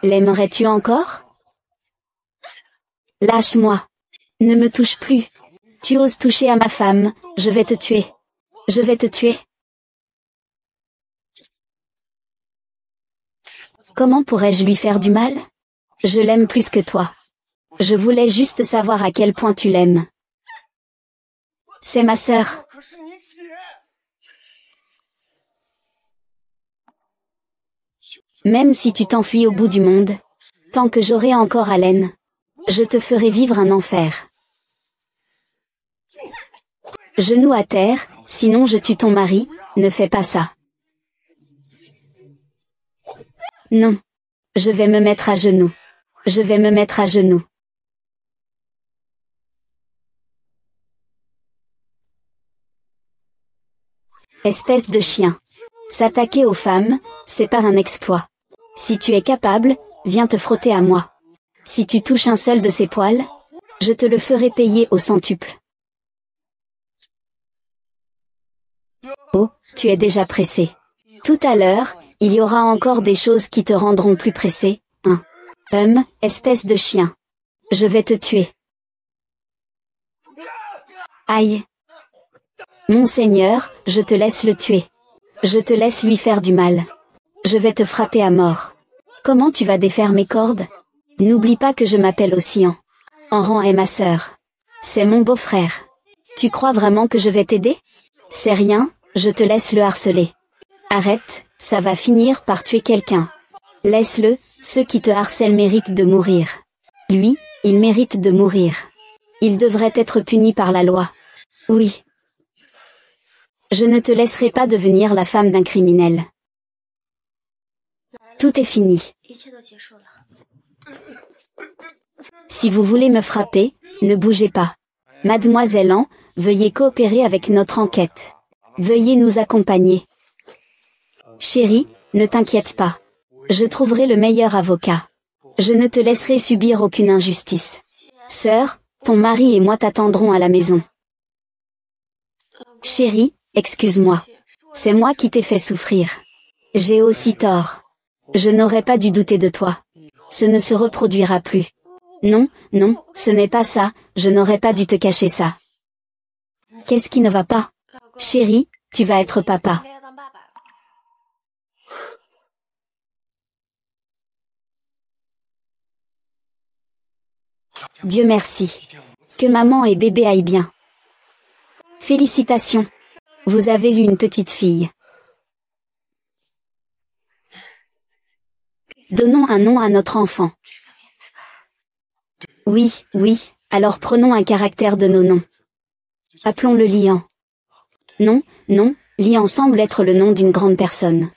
l'aimerais-tu encore? Lâche-moi. Ne me touche plus. Tu oses toucher à ma femme, je vais te tuer. Je vais te tuer. Comment pourrais-je lui faire du mal? Je l'aime plus que toi. Je voulais juste savoir à quel point tu l'aimes. C'est ma sœur. Même si tu t'enfuis au bout du monde, tant que j'aurai encore haleine, je te ferai vivre un enfer. Genou à terre, sinon je tue ton mari, ne fais pas ça. Non. Je vais me mettre à genoux. Je vais me mettre à genoux. Espèce de chien. S'attaquer aux femmes, c'est pas un exploit. Si tu es capable, viens te frotter à moi. Si tu touches un seul de ses poils, je te le ferai payer au centuple. Oh, tu es déjà pressé. Tout à l'heure, il y aura encore des choses qui te rendront plus pressé, hein. Espèce de chien. Je vais te tuer. Aïe. Monseigneur, je te laisse le tuer. Je te laisse lui faire du mal. Je vais te frapper à mort. Comment tu vas défaire mes cordes? N'oublie pas que je m'appelle Ossian. Enran est ma sœur. C'est mon beau-frère. Tu crois vraiment que je vais t'aider? C'est rien, je te laisse le harceler. Arrête, ça va finir par tuer quelqu'un. Laisse-le, ceux qui te harcèlent méritent de mourir. Lui, il mérite de mourir. Il devrait être puni par la loi. Oui. Je ne te laisserai pas devenir la femme d'un criminel. Tout est fini. Si vous voulez me frapper, ne bougez pas. Mademoiselle An, veuillez coopérer avec notre enquête. Veuillez nous accompagner. Chérie, ne t'inquiète pas. Je trouverai le meilleur avocat. Je ne te laisserai subir aucune injustice. Sœur, ton mari et moi t'attendrons à la maison. Chérie, excuse-moi. C'est moi qui t'ai fait souffrir. J'ai aussi tort. Je n'aurais pas dû douter de toi. Ce ne se reproduira plus. Non, non, ce n'est pas ça, je n'aurais pas dû te cacher ça. Qu'est-ce qui ne va pas? Chérie, tu vas être papa. Dieu merci. Que maman et bébé aillent bien. Félicitations. Vous avez eu une petite fille. Donnons un nom à notre enfant. Oui, oui, alors prenons un caractère de nos noms. Appelons-le Lian. Non, non, Lian semble être le nom d'une grande personne.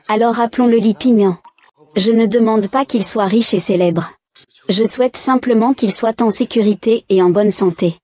Alors appelons-le Lipignan. Je ne demande pas qu'il soit riche et célèbre. Je souhaite simplement qu'il soit en sécurité et en bonne santé.